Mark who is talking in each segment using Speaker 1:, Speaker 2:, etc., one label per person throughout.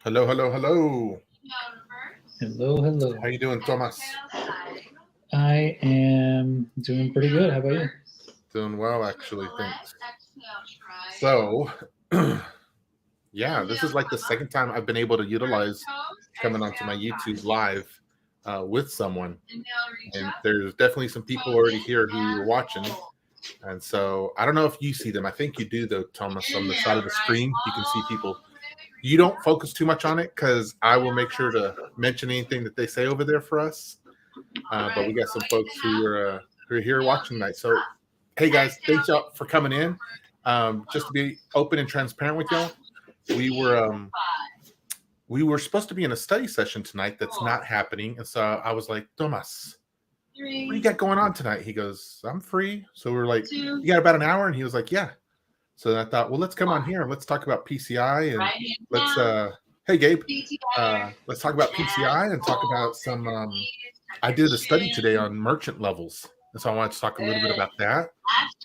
Speaker 1: Hello, hello, hello.
Speaker 2: Hello, hello.
Speaker 1: How you doing, Tomas?
Speaker 2: I am doing pretty good. How about you?
Speaker 1: Doing well, actually. Thanks. So, yeah, this is like the second time I've been able to utilize coming onto my YouTube live with someone, and there's definitely some people already here who are watching. And so, I don't know if you see them. I think you do, though, Thomas. On the side of the screen, you can see people. You don't focus too much on it because I will make sure to mention anything that they say over there for us. But we got some folks who are here watching tonight. So, hey guys, thanks y'all for coming in. Just to be open and transparent with y'all, we were um, we were supposed to be in a study session tonight. That's not happening, and so I was like, Tomas, what do you got going on tonight? He goes, I'm free. So we were like, you got about an hour, and he was like, yeah. So I thought, well, let's come on here and let's talk about PCI and let's hey Gabe, let's talk about PCI and talk about some. I did a study today on merchant levels, and so I wanted to talk a little bit about that.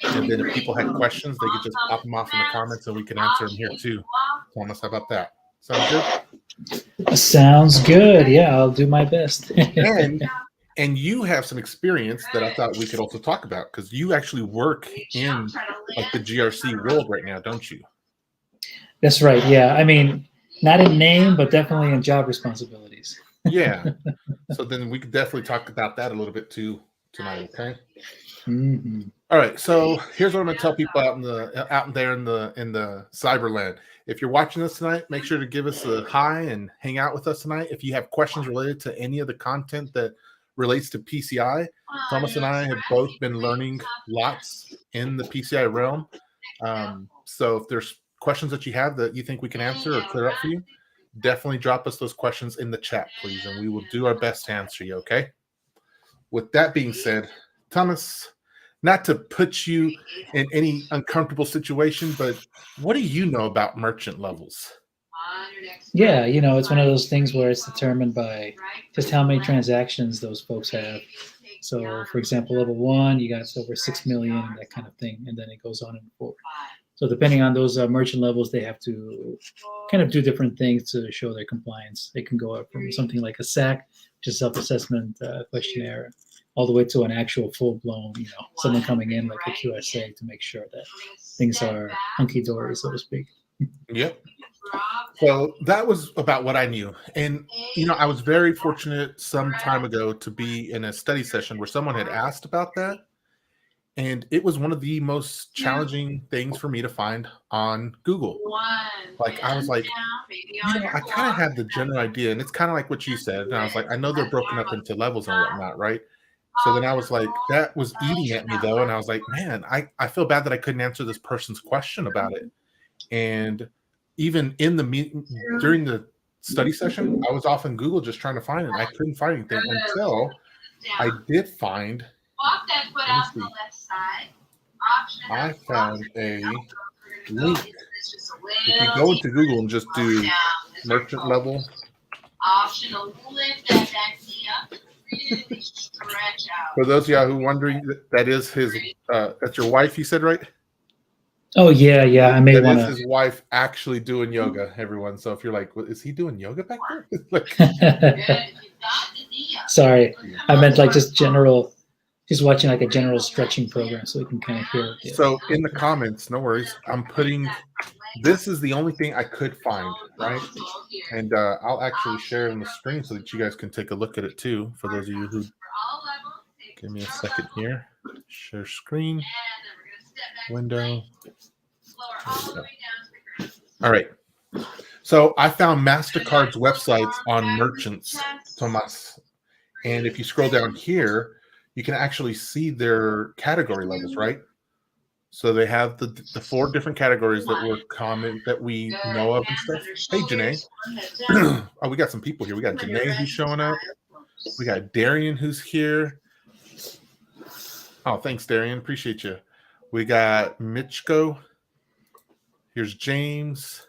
Speaker 1: And then if people had questions, they could just pop them off in the comments, and we can answer them here too. Thomas, how about that? Sound good?
Speaker 2: Sounds good. Yeah, I'll do my best.
Speaker 1: And and you have some experience that I thought we could also talk about because you actually work in like the GRC world right now, don't you?
Speaker 2: That's right. Yeah. I mean, not in name, but definitely in job responsibilities.
Speaker 1: Yeah. So then we could definitely talk about that a little bit too tonight. Okay.
Speaker 2: hmm
Speaker 1: All right. So here's what I'm going to tell people out there in the cyberland. If you're watching this tonight, make sure to give us a hi and hang out with us tonight. If you have questions related to any of the content that relates to PCI, Thomas and I have both been learning lots in the PCI realm. So if there's questions that you have that you think we can answer or clear up for you, definitely drop us those questions in the chat, please, and we will do our best to answer you. Okay. With that being said, Thomas, not to put you in any uncomfortable situation, but what do you know about merchant levels?
Speaker 2: Yeah, it's one of those things where it's determined by just how many transactions those folks have. So, for example, level one, you got over 6 million, that kind of thing, and then it goes on and forth. So, depending on those merchant levels, they have to kind of do different things to show their compliance. It can go up from something like a SAC, which is self-assessment questionnaire, all the way to an actual full-blown, someone coming in like a QSA to make sure that things are hunky-dory, so to speak.
Speaker 1: Yep. So that was about what I knew. And, I was very fortunate some time ago to be in a study session where someone had asked about that. And it was one of the most challenging things for me to find on Google. Like, I was like, I kind of had the general idea, and it's kind of like what you said. And I was like, I know they're broken up into levels and whatnot, right? So then I was like, that was eating at me though. And I was like, man, I feel bad that I couldn't answer this person's question about it. And even in the meeting during the study session, I was off in Google just trying to find it. I couldn't find anything until I did find, let me see, I found a link. If you go into Google and just do merchant level, for those of y'all who are wondering, that is his, that's your wife, you said, right?
Speaker 2: Oh, yeah. I may want
Speaker 1: to. His wife actually doing yoga, everyone. So if you're like, is he doing yoga back there?
Speaker 2: Sorry. I meant like just watching like a general stretching program so we can kind of hear it.
Speaker 1: So in the comments, no worries. I'm putting, this is the only thing I could find, right? And I'll actually share it on the screen so that you guys can take a look at it too. For those of you who, give me a second here. Share screen, window. All right. So I found MasterCard's websites on merchants, Tomas. And if you scroll down here, you can actually see their category levels, right? So they have the 4 different categories that were common that we know of and stuff. Hey, Janae. Oh, we got some people here. We got Janae who's showing up. We got Darian who's here. Oh, thanks, Darian. Appreciate you. We got Mitchko. Here's James.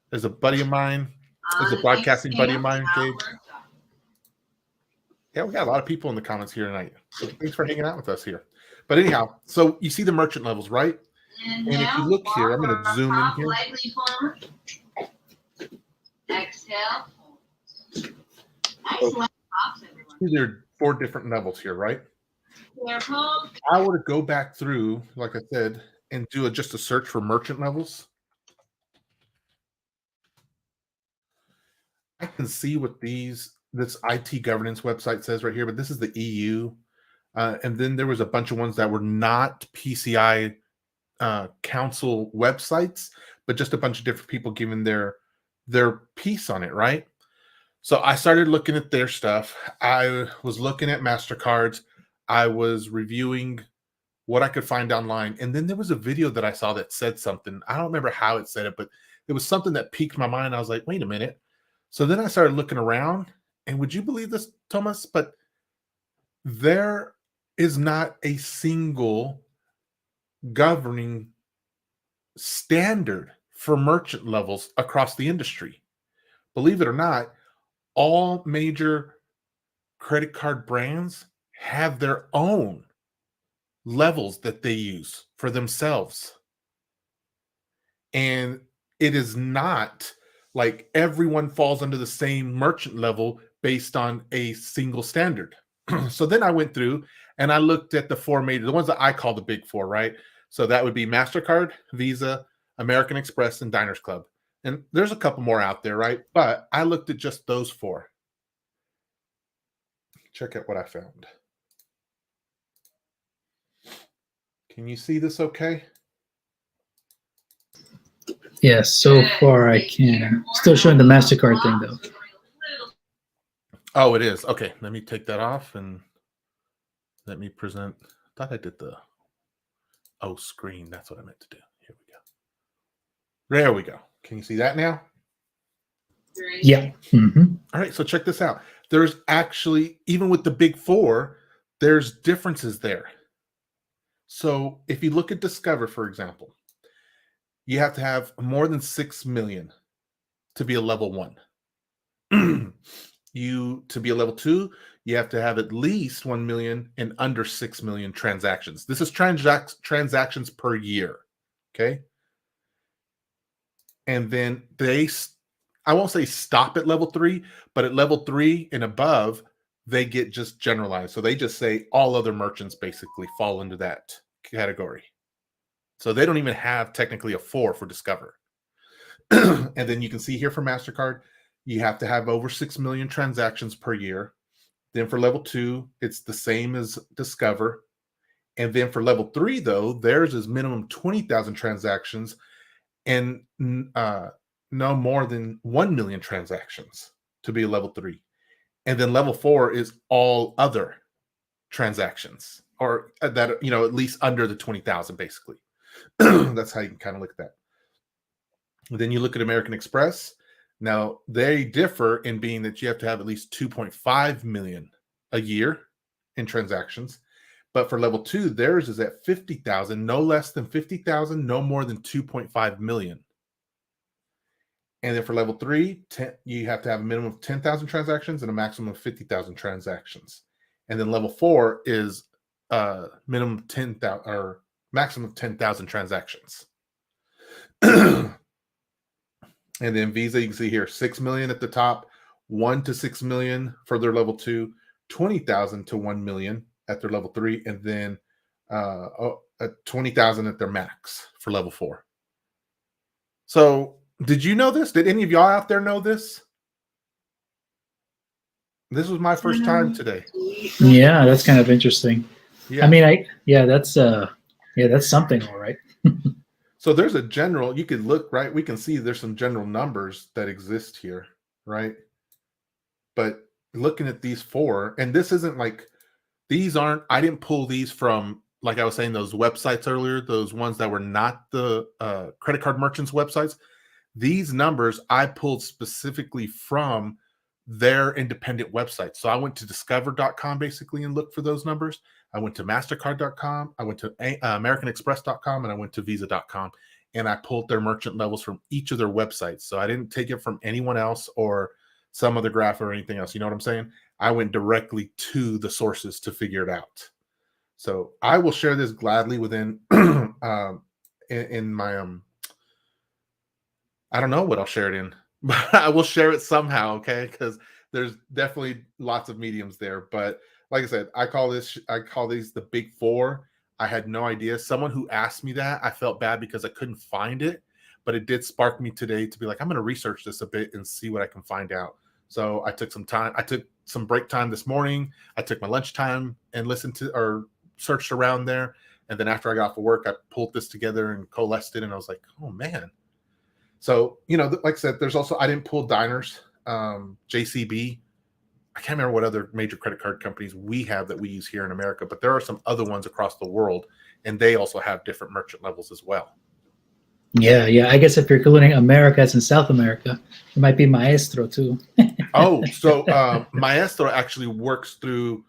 Speaker 1: There's a buddy of mine. There's a broadcasting buddy of mine, Gabe. Yeah, we got a lot of people in the comments here tonight. So thanks for hanging out with us here. But anyhow, so you see the merchant levels, right? And if you look here, I'm going to zoom in here. So, there are 4 different levels here, right? I were to go back through, like I said, and do just a search for merchant levels, I can see what this IT governance website says right here, but this is the EU. And then there was a bunch of ones that were not PCI council websites, but just a bunch of different people giving their piece on it, right? So I started looking at their stuff. I was looking at MasterCards. I was reviewing what I could find online. And then there was a video that I saw that said something. I don't remember how it said it, but it was something that piqued my mind. I was like, wait a minute. So then I started looking around, and would you believe this, Thomas? But there is not a single governing standard for merchant levels across the industry. Believe it or not, all major credit card brands have their own levels that they use for themselves. And it is not like everyone falls under the same merchant level based on a single standard. So then I went through and I looked at the 4 major, the ones that I call the big 4, right? So that would be MasterCard, Visa, American Express, and Diners Club. And there's a couple more out there, right? But I looked at just those 4. Check out what I found. Can you see this okay?
Speaker 2: Yes, so far I can. Still showing the MasterCard thing, though.
Speaker 1: Oh, it is. Okay, let me take that off and let me present. I thought I did the screen. That's what I meant to do. Here we go. There we go. Can you see that now?
Speaker 2: Yeah. Mm-hmm.
Speaker 1: All right, so check this out. There's actually, even with the big 4, there's differences there. So if you look at Discover, for example, you have to have more than 6 million to be a level 1. To be a level 2, you have to have at least 1 million and under 6 million transactions. This is transactions per year. Okay. And then I won't say stop at level 3, but at level 3 and above, they get just generalized. So they just say all other merchants basically fall into that category. So they don't even have technically a 4 for Discover. And then you can see here for MasterCard, you have to have over 6 million transactions per year. Then for level 2, it's the same as Discover. And then for level 3, though, theirs is minimum 20,000 transactions and no more than 1 million transactions to be a level 3. And then level 4 is all other transactions, or that, at least under the 20,000, basically. That's how you can kind of look at that. And then you look at American Express. Now, they differ in being that you have to have at least 2.5 million a year in transactions. But for level 2, theirs is at 50,000, no less than 50,000, no more than 2.5 million. And then for level 3, you have to have a minimum of 10,000 transactions and a maximum of 50,000 transactions. And then level 4 is minimum 10,000 or maximum of 10,000 transactions. And then Visa, you can see here, 6 million at the top, 1 to 6 million for their level 2, 20,000 to 1 million at their level 3, and then 20,000 at their max for level 4. So did you know this? Did any of y'all out there know this? This was my first time today.
Speaker 2: Yeah, that's kind of interesting.
Speaker 1: Yeah.
Speaker 2: I mean, that's something, all right.
Speaker 1: So there's a general, you could look, right? We can see there's some general numbers that exist here, right? But looking at these 4, and this isn't like, I didn't pull these from, like I was saying, those websites earlier, those ones that were not the credit card merchants websites. These numbers I pulled specifically from their independent websites. So I went to discover.com basically and looked for those numbers. I went to mastercard.com, I went to americanexpress.com, and I went to visa.com, and I pulled their merchant levels from each of their websites. So I didn't take it from anyone else or some other graph or anything else. You know what I'm saying? I went directly to the sources to figure it out. So I will share this gladly within in my I don't know what I'll share it in. but I will share it somehow, okay? Because there's definitely lots of mediums there. But like I said, I call these the big four. I had no idea. Someone who asked me that, I felt bad because I couldn't find it, but it did spark me today to be like, I'm going to research this a bit and see what I can find out. So I took some time. I took some break time this morning. I took my lunch time and listened to or searched around there. And then after I got off of work, I pulled this together and coalesced it. And I was like, oh man. So, like I said, there's also, I didn't pull diners, JCB. I can't remember what other major credit card companies we have that we use here in America, but there are some other ones across the world, and they also have different merchant levels as well.
Speaker 2: Yeah. I guess if you're including Americas and South America, it might be Maestro too.
Speaker 1: Oh, so Maestro actually works through,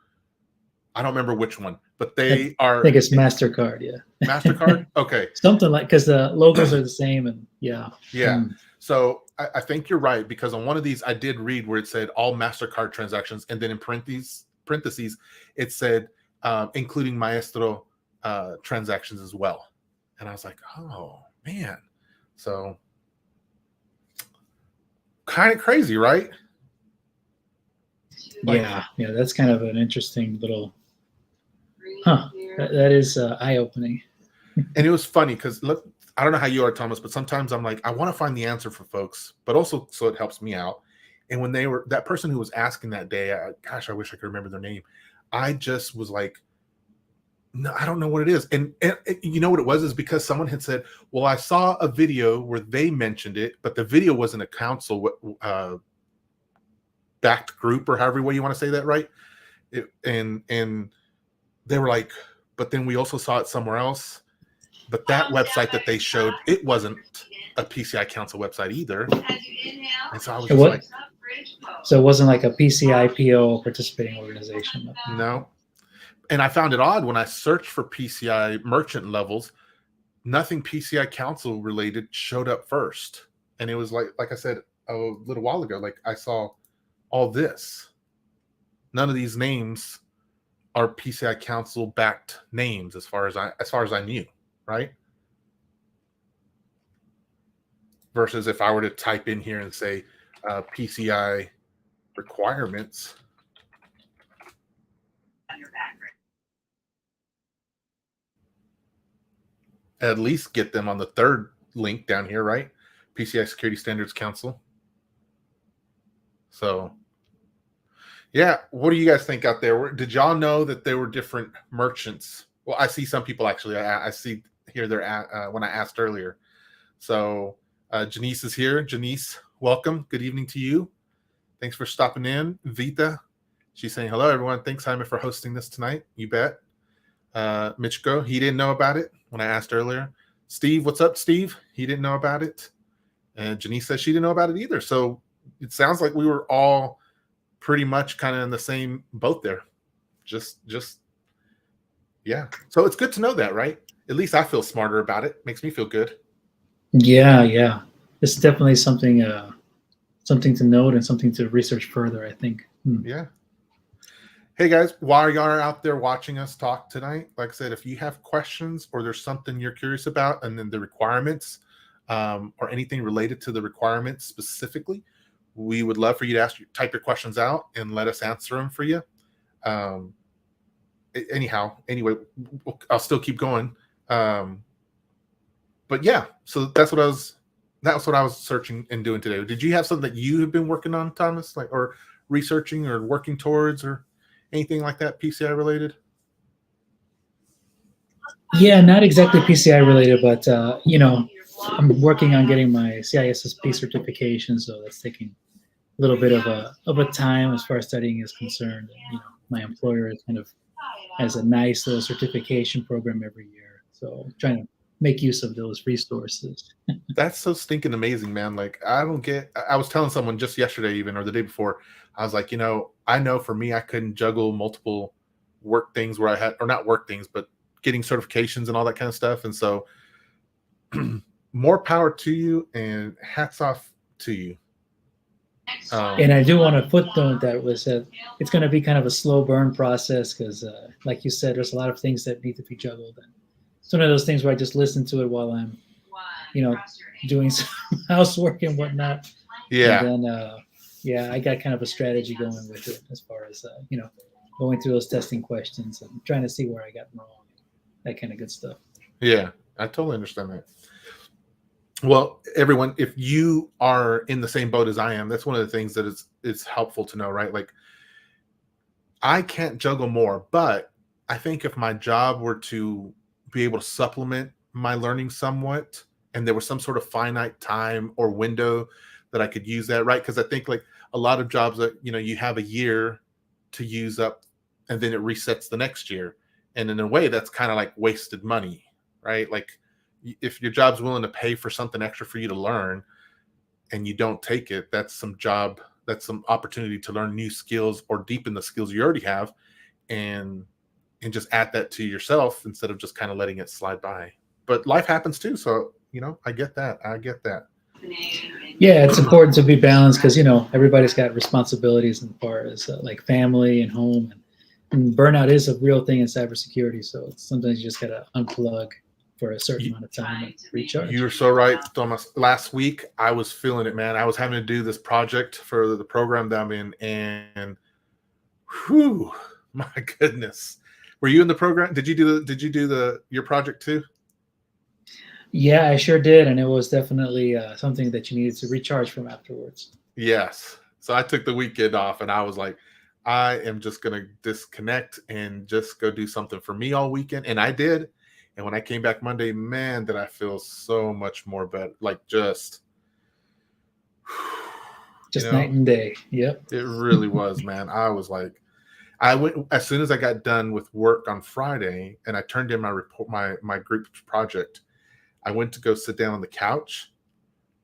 Speaker 1: I don't remember which one, but they are.
Speaker 2: I think it's MasterCard, yeah.
Speaker 1: MasterCard? Okay.
Speaker 2: Something like, because the logos are the same, and yeah.
Speaker 1: Yeah. So I think you're right, because on one of these I did read where it said all MasterCard transactions, and then in parentheses it said including Maestro transactions as well. And I was like, oh man. So kind of crazy, right?
Speaker 2: Yeah, that's kind of an interesting little that is eye-opening.
Speaker 1: And it was funny because look, I don't know how you are, Thomas, but sometimes I'm like, I want to find the answer for folks, but also so it helps me out. And when that person who was asking that day, gosh, I wish I could remember their name. I just was like, no, I don't know what it is. And you know what it was is because someone had said, well, I saw a video where they mentioned it, but the video wasn't a council backed group, or however way you want to say that, right? And they were like, but then we also saw it somewhere else. But that website that they showed, it wasn't a PCI Council website either. And so I was just like,
Speaker 2: so it wasn't like a PCI PO participating organization.
Speaker 1: No. And I found it odd when I searched for PCI merchant levels, nothing PCI Council related showed up first. And it was like I said a little while ago, like I saw all this. None of these names are PCI Council backed names as far as I knew. Right? Versus if I were to type in here and say PCI requirements, at least get them on the third link down here, right? PCI Security Standards Council. So, yeah, what do you guys think out there? Did y'all know that there were different merchants? Well, I see some people actually. I see here they're at when I asked earlier. So Janice is here. Janice, welcome. Good evening to you. Thanks for stopping in. Vita, she's saying hello, everyone. Thanks, Simon, for hosting this tonight. You bet. Michiko, he didn't know about it when I asked earlier. Steve, what's up, Steve? He didn't know about it. And Janice says she didn't know about it either. So it sounds like we were all pretty much kind of in the same boat there. Just yeah. So it's good to know that, right? At least I feel smarter about it. Makes me feel good.
Speaker 2: Yeah. It's definitely something to note and something to research further, I think.
Speaker 1: Yeah. Hey guys, while y'all are out there watching us talk tonight, like I said, if you have questions or there's something you're curious about, and then the requirements or anything related to the requirements specifically, we would love for you to type your questions out and let us answer them for you. Anyway, I'll still keep going. But yeah, so that's what I was searching and doing today. Did you have something that you have been working on, Thomas, like or researching or working towards or anything like that PCI related?
Speaker 2: Yeah, not exactly PCI related, but I'm working on getting my CISSP certification, so that's taking a little bit of a time as far as studying is concerned. My employer is kind of has a nice little certification program every year, so I'm trying to make use of those resources.
Speaker 1: That's so stinking amazing, man. Like I was telling someone just yesterday even, or the day before, I was like, I know for me, I couldn't juggle multiple work things where I had, or not work things, but getting certifications and all that kind of stuff. And so more power to you and hats off to you.
Speaker 2: And I do want to footnote that it's going to be kind of a slow burn process because, like you said, there's a lot of things that need to be juggled. And it's one of those things where I just listen to it while I'm, doing some housework and whatnot. And
Speaker 1: Yeah.
Speaker 2: then yeah, I got kind of a strategy going with it as far as going through those testing questions and trying to see where I got wrong, that kind of good stuff.
Speaker 1: Yeah. I totally understand that. Well, everyone, if you are in the same boat as I am, that's one of the things that is helpful to know, right? Like, I can't juggle more, but I think if my job were to be able to supplement my learning somewhat, and there was some sort of finite time or window that I could use that, right? Because I think like a lot of jobs that you have a year to use up, and then it resets the next year, and in a way, that's kind of like wasted money, right? Like if your job's willing to pay for something extra for you to learn, and you don't take it, that's some opportunity to learn new skills or deepen the skills you already have, and just add that to yourself instead of just kind of letting it slide by. But life happens too, so I get that. I get that.
Speaker 2: Yeah, it's important to be balanced because everybody's got responsibilities as far as like family and home, and burnout is a real thing in cybersecurity. So sometimes you just gotta unplug for a certain amount of time and recharge.
Speaker 1: You're so right, Thomas. Last week I was feeling it, man. I was having to do this project for the program that I'm in, and whew, my goodness. Were you in the program? Did you do your project too?
Speaker 2: Yeah, I sure did, and it was definitely something that you needed to recharge from afterwards.
Speaker 1: Yes. So I took the weekend off, and I was like, I am just gonna disconnect and just go do something for me all weekend, and I did. And when I came back Monday, man, did I feel so much more better. Like just
Speaker 2: night and day. Yep.
Speaker 1: It really was, man. I was like, I went as soon as I got done with work on Friday, and I turned in my report, my group project. I went to go sit down on the couch,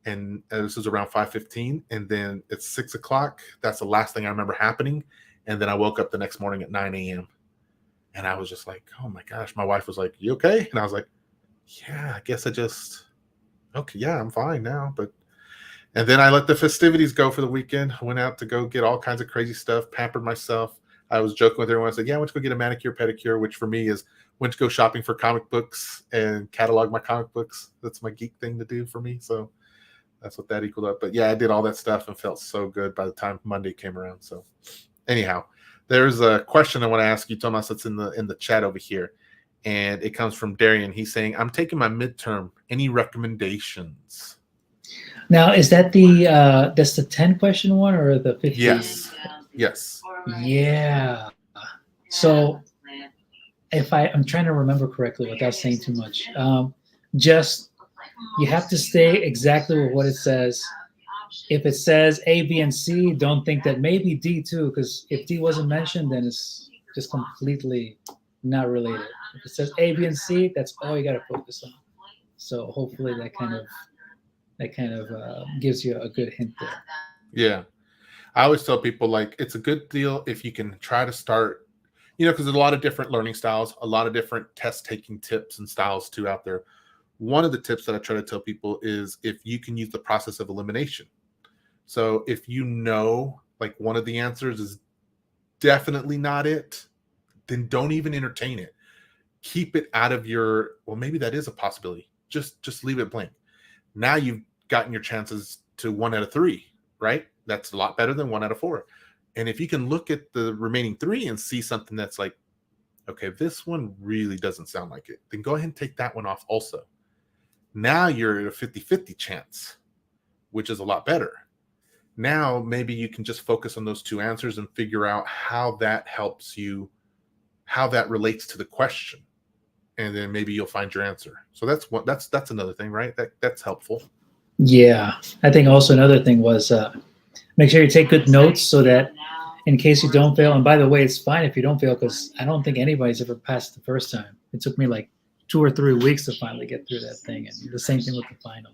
Speaker 1: and this was around 5:15, and then it's 6 o'clock. That's the last thing I remember happening. And then I woke up the next morning at 9 a.m. and I was just like, oh my gosh. My wife was like, you okay? And I was like, yeah, I guess okay, yeah, I'm fine now. And then I let the festivities go for the weekend. I went out to go get all kinds of crazy stuff, pampered myself. I was joking with everyone. I said, yeah, I went to go get a manicure, pedicure, which for me is went to go shopping for comic books and catalog my comic books. That's my geek thing to do for me. So that's what that equaled up. But yeah, I did all that stuff and felt so good by the time Monday came around. So anyhow, there's a question I want to ask you, Tomas, that's in the chat over here. And it comes from Darian. He's saying, I'm taking my midterm. Any recommendations?
Speaker 2: Now, is that that's the 10 question one or the 50?
Speaker 1: Yes.
Speaker 2: Yeah. So if I'm trying to remember correctly without saying too much, just you have to stay exactly with what it says. If it says A, B, and C, don't think that maybe D too, because if D wasn't mentioned, then it's just completely not related. If it says A, B, and C, that's all you got to focus on. So hopefully that kind of gives you a good hint there.
Speaker 1: Yeah. I always tell people, like, it's a good deal if you can try to start, because there's a lot of different learning styles, a lot of different test taking tips and styles too out there. One of the tips that I try to tell people is if you can use the process of elimination. So if like one of the answers is definitely not it, then don't even entertain it. Keep it out of well, maybe that is a possibility. Just leave it blank. Now you've gotten your chances to 1 out of 3, right? That's a lot better than 1 out of 4. And if you can look at the remaining 3 and see something that's like, okay, this one really doesn't sound like it, then go ahead and take that one off also. Now you're at a 50-50 chance, which is a lot better. Now maybe you can just focus on those 2 answers and figure out how that helps you, how that relates to the question. And then maybe you'll find your answer. So that's another thing, right? That's helpful.
Speaker 2: Yeah. I think also another thing was make sure you take good notes so that in case you don't fail, and by the way, it's fine if you don't fail, because I don't think anybody's ever passed the first time. It took me like 2 or 3 weeks to finally get through that thing. And the same thing with the final.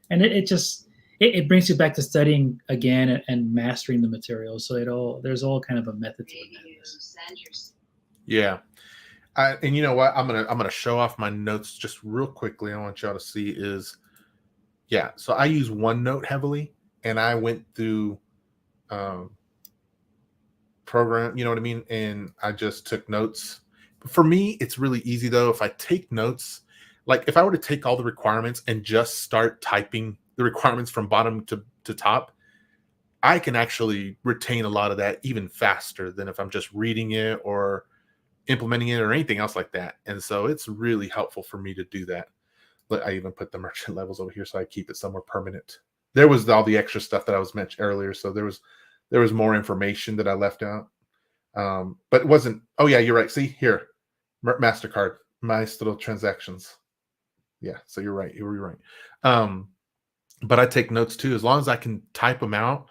Speaker 2: And it brings you back to studying again and mastering the material. So there's all kind of a method to it.
Speaker 1: Yeah. And you know what? I'm gonna show off my notes just real quickly. I want y'all to see is, yeah. So I use OneNote heavily, and I went through program. You know what I mean? And I just took notes. For me, it's really easy though. If I take notes, like if I were to take all the requirements and just start typing the requirements from bottom to top, I can actually retain a lot of that even faster than if I'm just reading it or implementing it or anything else like that. And so it's really helpful for me to do that. But I even put the merchant levels over here so I keep it somewhere permanent. There was all the extra stuff that I was mentioned earlier, so there was more information that I left out. But it wasn't. Oh yeah, you're right. See here, Mastercard, my little transactions. Yeah, so you're right. You were right. But I take notes too. As long as I can type them out,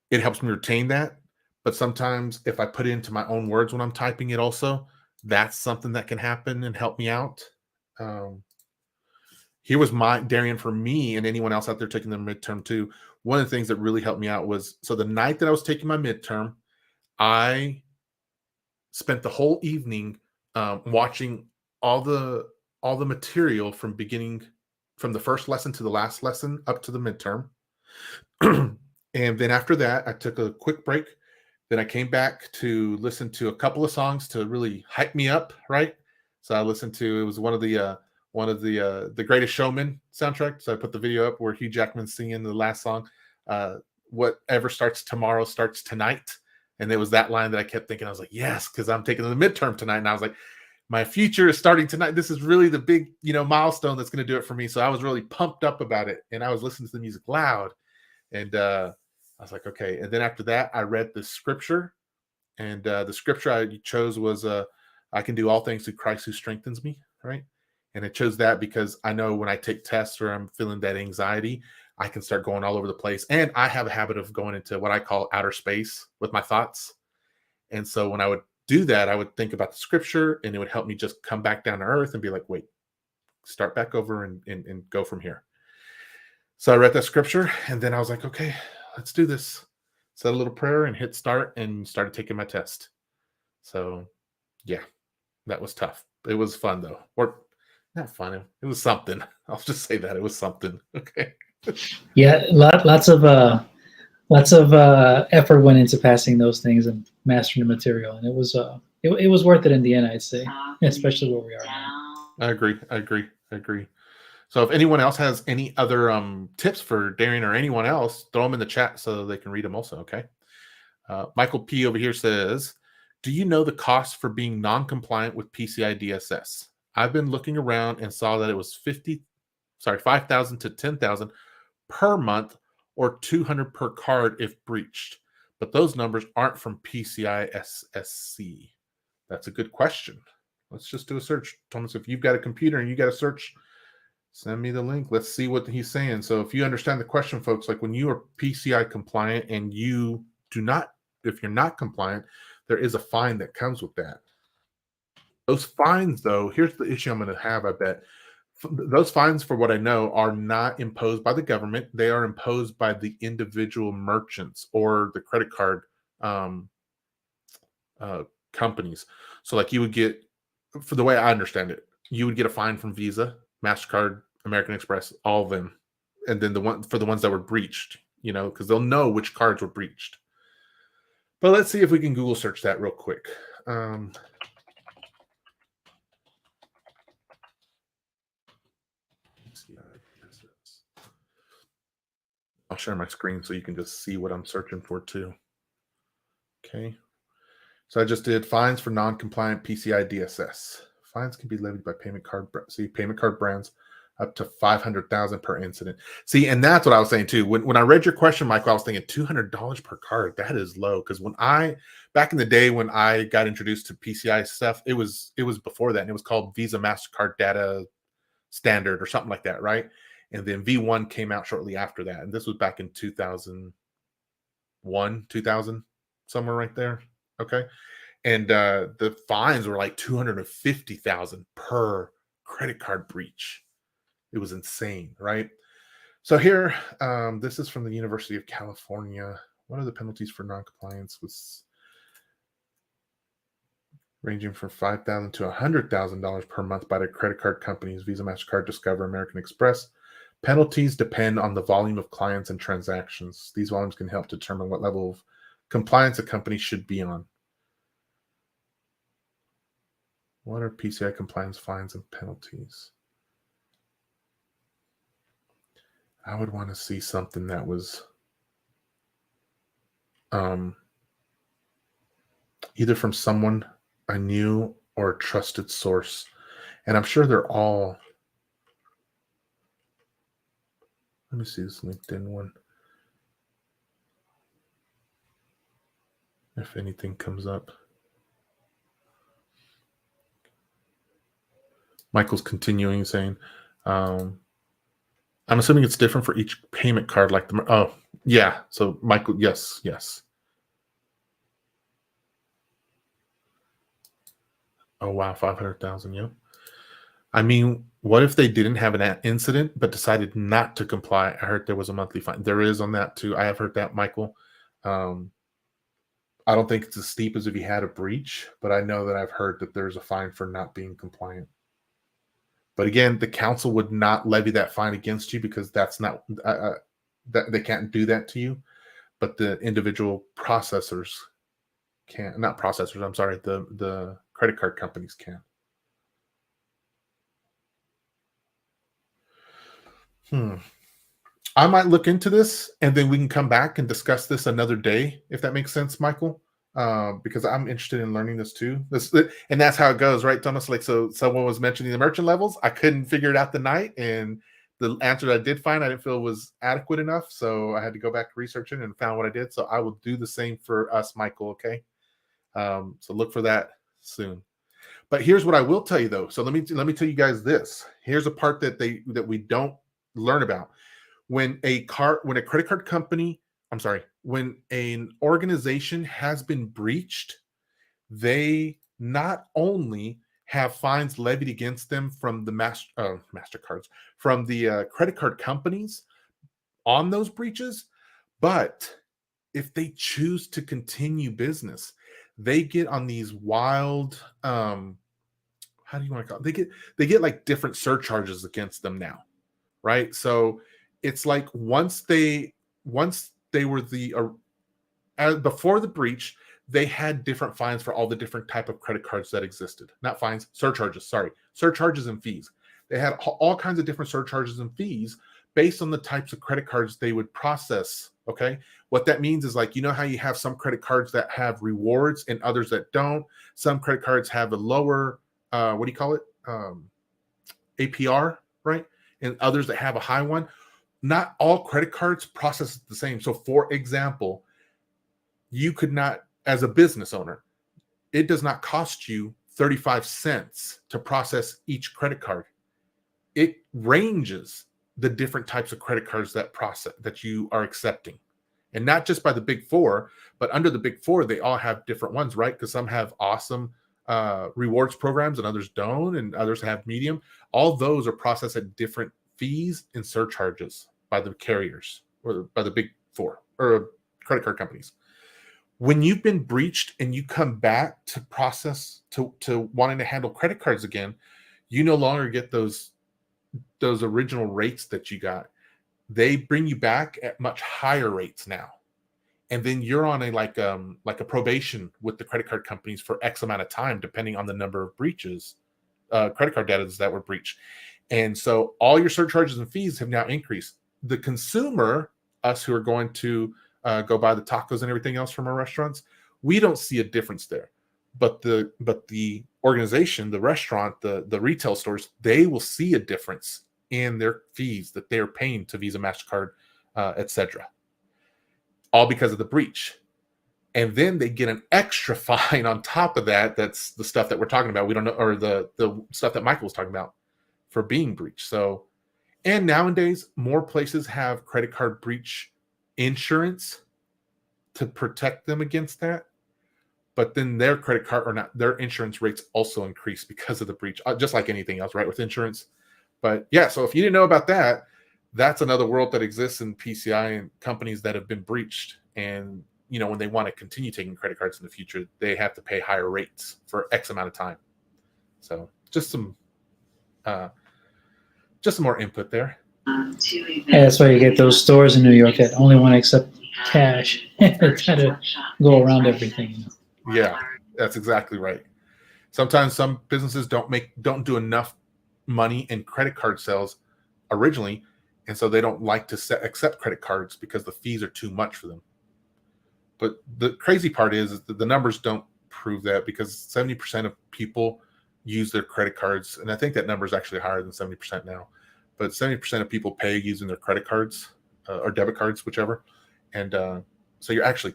Speaker 1: it helps me retain that. But sometimes if I put it into my own words when I'm typing it, also that's something that can happen and help me out. Um, Here was my Darian for me and anyone else out there taking the midterm too. One of the things that really helped me out was so the night that I was taking my midterm, I spent the whole evening watching all the all the material from the first lesson to the last lesson up to the midterm. And then after that, I took a quick break. Then I came back to listen to a couple of songs to really hype me up, right? So I listened to it was one of the Greatest Showman soundtrack. So I put the video up where Hugh Jackman's singing the last song, "Whatever starts tomorrow starts tonight," and it was that line that I kept thinking. I was like, "Yes," because I'm taking the midterm tonight, and I was like, "My future is starting tonight. This is really the big, milestone that's going to do it for me." So I was really pumped up about it, and I was listening to the music loud, and I was like, "Okay." And then after that, I read the scripture, and the scripture I chose was, "I can do all things through Christ who strengthens me." Right. And I chose that because I know when I take tests or I'm feeling that anxiety, I can start going all over the place. And I have a habit of going into what I call outer space with my thoughts. And so when I would do that, I would think about the scripture and it would help me just come back down to earth and be like, wait, start back over and go from here. So I read that scripture and then I was like, okay, let's do this. Said a little prayer and hit start and started taking my test. So yeah, that was tough. It was fun though. Or not fun. It was something. I'll just say that it was something. Okay.
Speaker 2: Yeah, lots of effort went into passing those things and mastering the material, and it was worth it in the end, I'd say, especially where we are now.
Speaker 1: I agree. So if anyone else has any other tips for Darian or anyone else, throw them in the chat so they can read them also. Okay. Michael P over here says, "Do you know the cost for being non-compliant with PCI DSS? I've been looking around and saw that it was 5,000 to 10,000 per month or 200 per card if breached. But those numbers aren't from PCI SSC." That's a good question. Let's just do a search. Thomas, if you've got a computer and you got a search, send me the link. Let's see what he's saying. So if you understand the question, folks, like when you are PCI compliant and you do not, if you're not compliant, there is a fine that comes with that. Those fines, though, here's the issue I'm going to have, I bet. Those fines, for what I know, are not imposed by the government. They are imposed by the individual merchants or the credit card um, companies. So, like, you would get, for the way I understand it, you would get a fine from Visa, MasterCard, American Express, all of them. And then for the ones that were breached, because they'll know which cards were breached. But let's see if we can Google search that real quick. I'll share my screen so you can just see what I'm searching for too. Okay. So I just did fines for non-compliant PCI DSS. Fines can be levied by payment card brands up to 500,000 per incident. See, and that's what I was saying too. When I read your question, Michael, I was thinking $200 per card. That is low, because back in the day when I got introduced to PCI stuff, it was before that, and it was called Visa Mastercard Data Standard or something like that, right? And then V1 came out shortly after that, and this was back in 2001, 2000, somewhere right there. Okay. And the fines were like 250,000 per credit card breach. It was insane, right? So here, this is from the University of California. What are the penalties for noncompliance? Was ranging from $5,000 to $100,000 per month by the credit card companies, Visa, MasterCard, Discover, American Express. Penalties depend on the volume of clients and transactions. These volumes can help determine what level of compliance a company should be on. What are PCI compliance fines and penalties? I would want to see something that was either from someone I knew or a trusted source. And I'm sure they're all. Let me see this LinkedIn one. If anything comes up. Michael's continuing saying, I'm assuming it's different for each payment card. Like the, oh, yeah. So Michael, yes. Oh, wow. 500,000. Yep. I mean, what if they didn't have an incident but decided not to comply? I heard there was a monthly fine. There is on that too. I have heard that, Michael. I don't think it's as steep as if you had a breach, but I know that I've heard that there's a fine for not being compliant. But again, the council would not levy that fine against you because that's not that they can't do that to you. But the individual processors can, not processors. I'm sorry, the credit card companies can. I might look into this and then we can come back and discuss this another day, if that makes sense, Michael. Because I'm interested in learning this too. And that's how it goes, right, Thomas? Like, so someone was mentioning the merchant levels. I couldn't figure it out the night, and the answer that I did find, I didn't feel was adequate enough. So I had to go back to researching and found what I did. So I will do the same for us, Michael. Okay. So look for that soon. But here's what I will tell you though. So let me tell you guys this. Here's a part that we don't learn about. When a credit card company, when an organization has been breached, they not only have fines levied against them from the MasterCards, from the credit card companies on those breaches, but if they choose to continue business, they get on these wild, how do you want to call it? They get like different surcharges against them now, right? So it's like once they were before the breach, they had different fines for all the different type of credit cards that existed. Not fines, surcharges. Surcharges and fees. They had all kinds of different surcharges and fees based on the types of credit cards they would process. Okay, what that means is, like, you know how you have some credit cards that have rewards and others that don't. Some credit cards have a lower, what do you call it, APR, right? And others that have a high one. Not all credit cards process the same. So, for example, you could not, as a business owner, it does not cost you 35 cents to process each credit card. It ranges the different types of credit cards that you are accepting. And not just by the big four, but under the big four, they all have different ones, right? Because some have awesome rewards programs and others don't, and others have medium. All those are processed at different fees and surcharges by the carriers or by the big four or credit card companies. When you've been breached and you come back to process to wanting to handle credit cards again, you no longer get those original rates that you got. They bring you back at much higher rates now. And then you're on a probation with the credit card companies for X amount of time, depending on the number of breaches, credit card data that were breached. And so all your surcharges and fees have now increased. The consumer, us who are going to go buy the tacos and everything else from our restaurants, we don't see a difference there. But the organization, the restaurant, the retail stores, they will see a difference in their fees that they're paying to Visa, MasterCard, etc. All because of the breach. And then they get an extra fine on top of that. That's the stuff that we're talking about. We don't know, or the stuff that Michael was talking about for being breached. So, and nowadays, more places have credit card breach insurance to protect them against that. But then their credit card or not, their insurance rates also increase because of the breach, just like anything else, right, with insurance. But yeah, so if you didn't know about that, that's another world that exists in PCI and companies that have been breached. And, you know, when they want to continue taking credit cards in the future, they have to pay higher rates for X amount of time. So just some more input there.
Speaker 2: Yeah, that's why you get those stores in New York that only want to accept cash. They try to go around everything.
Speaker 1: Yeah, that's exactly right. Sometimes some businesses don't do enough money in credit card sales originally, and so they don't like to accept credit cards because the fees are too much for them. But the crazy part is that the numbers don't prove that, because 70% of people use their credit cards, and I think that number is actually higher than 70% now. But 70% of people pay using their credit cards or debit cards, whichever. And so you're actually,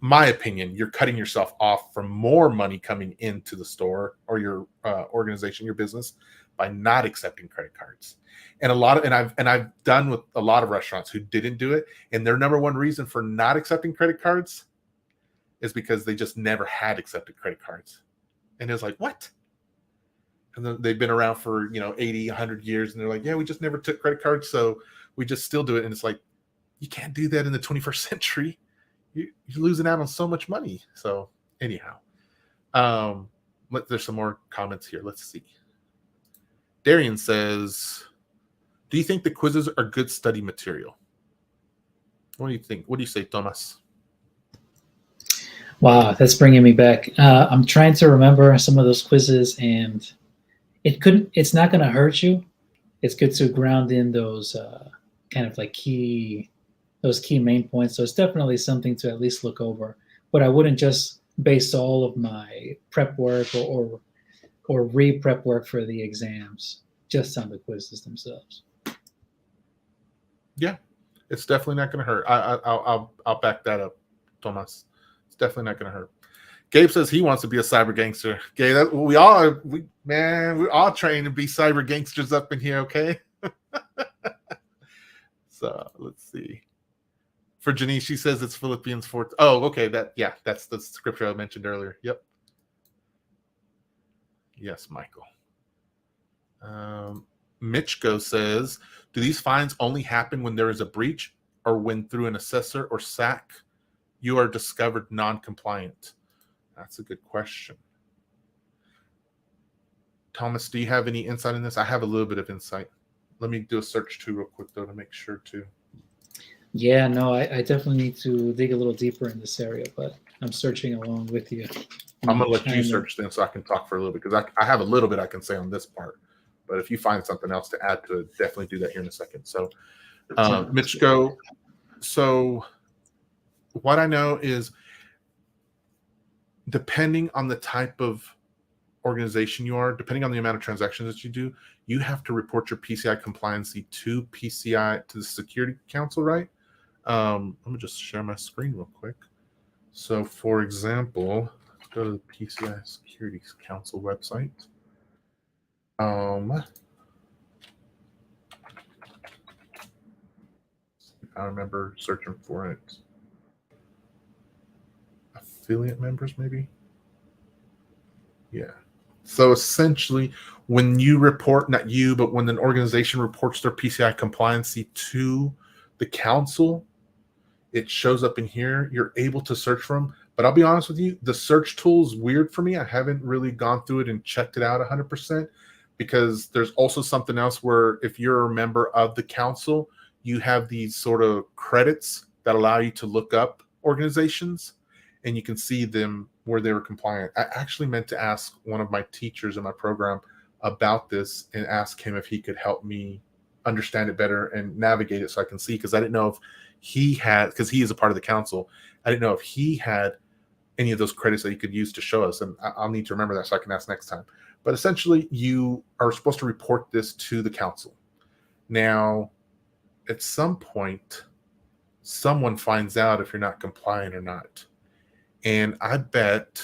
Speaker 1: my opinion, you're cutting yourself off from more money coming into the store or your organization, your business, by not accepting credit cards. And I've done with a lot of restaurants who didn't do it, and their number one reason for not accepting credit cards is because they just never had accepted credit cards. And it's like, what? And then they've been around for 80, 100 years, and they're like, yeah, we just never took credit cards, so we just still do it. And it's like, you can't do that in the 21st century. You're losing out on so much money. So anyhow, there's some more comments here. Let's see. Darian says, do you think the quizzes are good study material? What do you think? What do you say, Tomas?
Speaker 2: Wow, that's bringing me back. I'm trying to remember some of those quizzes, and it's not going to hurt you. It's good to ground in those kind of like key main points. So it's definitely something to at least look over. But I wouldn't just base all of my prep work or re-prep work for the exams just on the quizzes themselves.
Speaker 1: Yeah, it's definitely not going to hurt. I'll back that up, Tomas. It's definitely not going to hurt. Gabe says he wants to be a cyber gangster. Gabe, we're all trained to be cyber gangsters up in here, okay? So let's see. For Janice, she says it's Philippians 4. Oh, okay. That's the scripture I mentioned earlier. Yep. Yes, Michael. Mitchko says, do these fines only happen when there is a breach, or when through an assessor or SAC you are discovered non-compliant? That's a good question. Thomas, do you have any insight in this? I have a little bit of insight. Let me do a search too real quick, though, to make sure too.
Speaker 2: Yeah, no, I definitely need to dig a little deeper in this area, but I'm searching along with you.
Speaker 1: I'm going to let you search then so I can talk for a little bit, because I have a little bit I can say on this part. But if you find something else to add to it, definitely do that here in a second. So, Mitchko, so what I know is, depending on the type of organization you are, depending on the amount of transactions that you do, you have to report your PCI compliancy to PCI, to the Security Council, right? Let me just share my screen real quick. So, for example, let's go to the PCI Security Council website. I remember searching for it. Affiliate members, maybe? Yeah. So essentially, when you report, not you, but when an organization reports their PCI compliancy to the council, it shows up in here. You're able to search for them. But I'll be honest with you, the search tool is weird for me. I haven't really gone through it and checked it out 100%, because there's also something else where if you're a member of the council, you have these sort of credits that allow you to look up organizations, and you can see them where they were compliant. I actually meant to ask one of my teachers in my program about this and ask him if he could help me understand it better and navigate it so I can see, because I didn't know if he had, because he is a part of the council, I didn't know if he had any of those credits that he could use to show us, and I'll need to remember that so I can ask next time. But essentially, you are supposed to report this to the council. Now, at some point, someone finds out if you're not compliant or not. And I bet,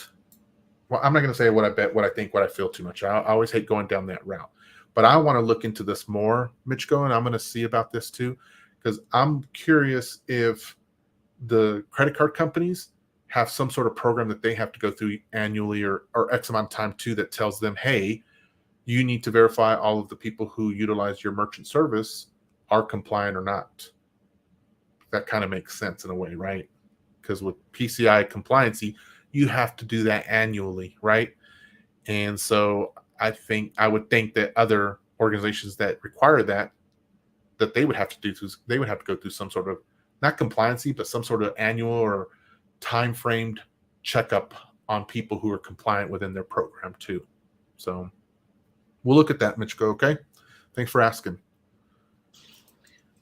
Speaker 1: well, I'm not going to say what I bet, what I think, what I feel too much. I always hate going down that route. But I want to look into this more, Mitchko, and I'm going to see about this too, because I'm curious if the credit card companies have some sort of program that they have to go through annually or X amount of time too, that tells them, hey, you need to verify all of the people who utilize your merchant service are compliant or not. That kind of makes sense in a way, right? Because with PCI compliancy, you have to do that annually, right? And so I would think that other organizations that require that they would have to go through some sort of, not compliancy, but some sort of annual or time framed checkup on people who are compliant within their program too. So we'll look at that, Mitchko. Okay, thanks for asking.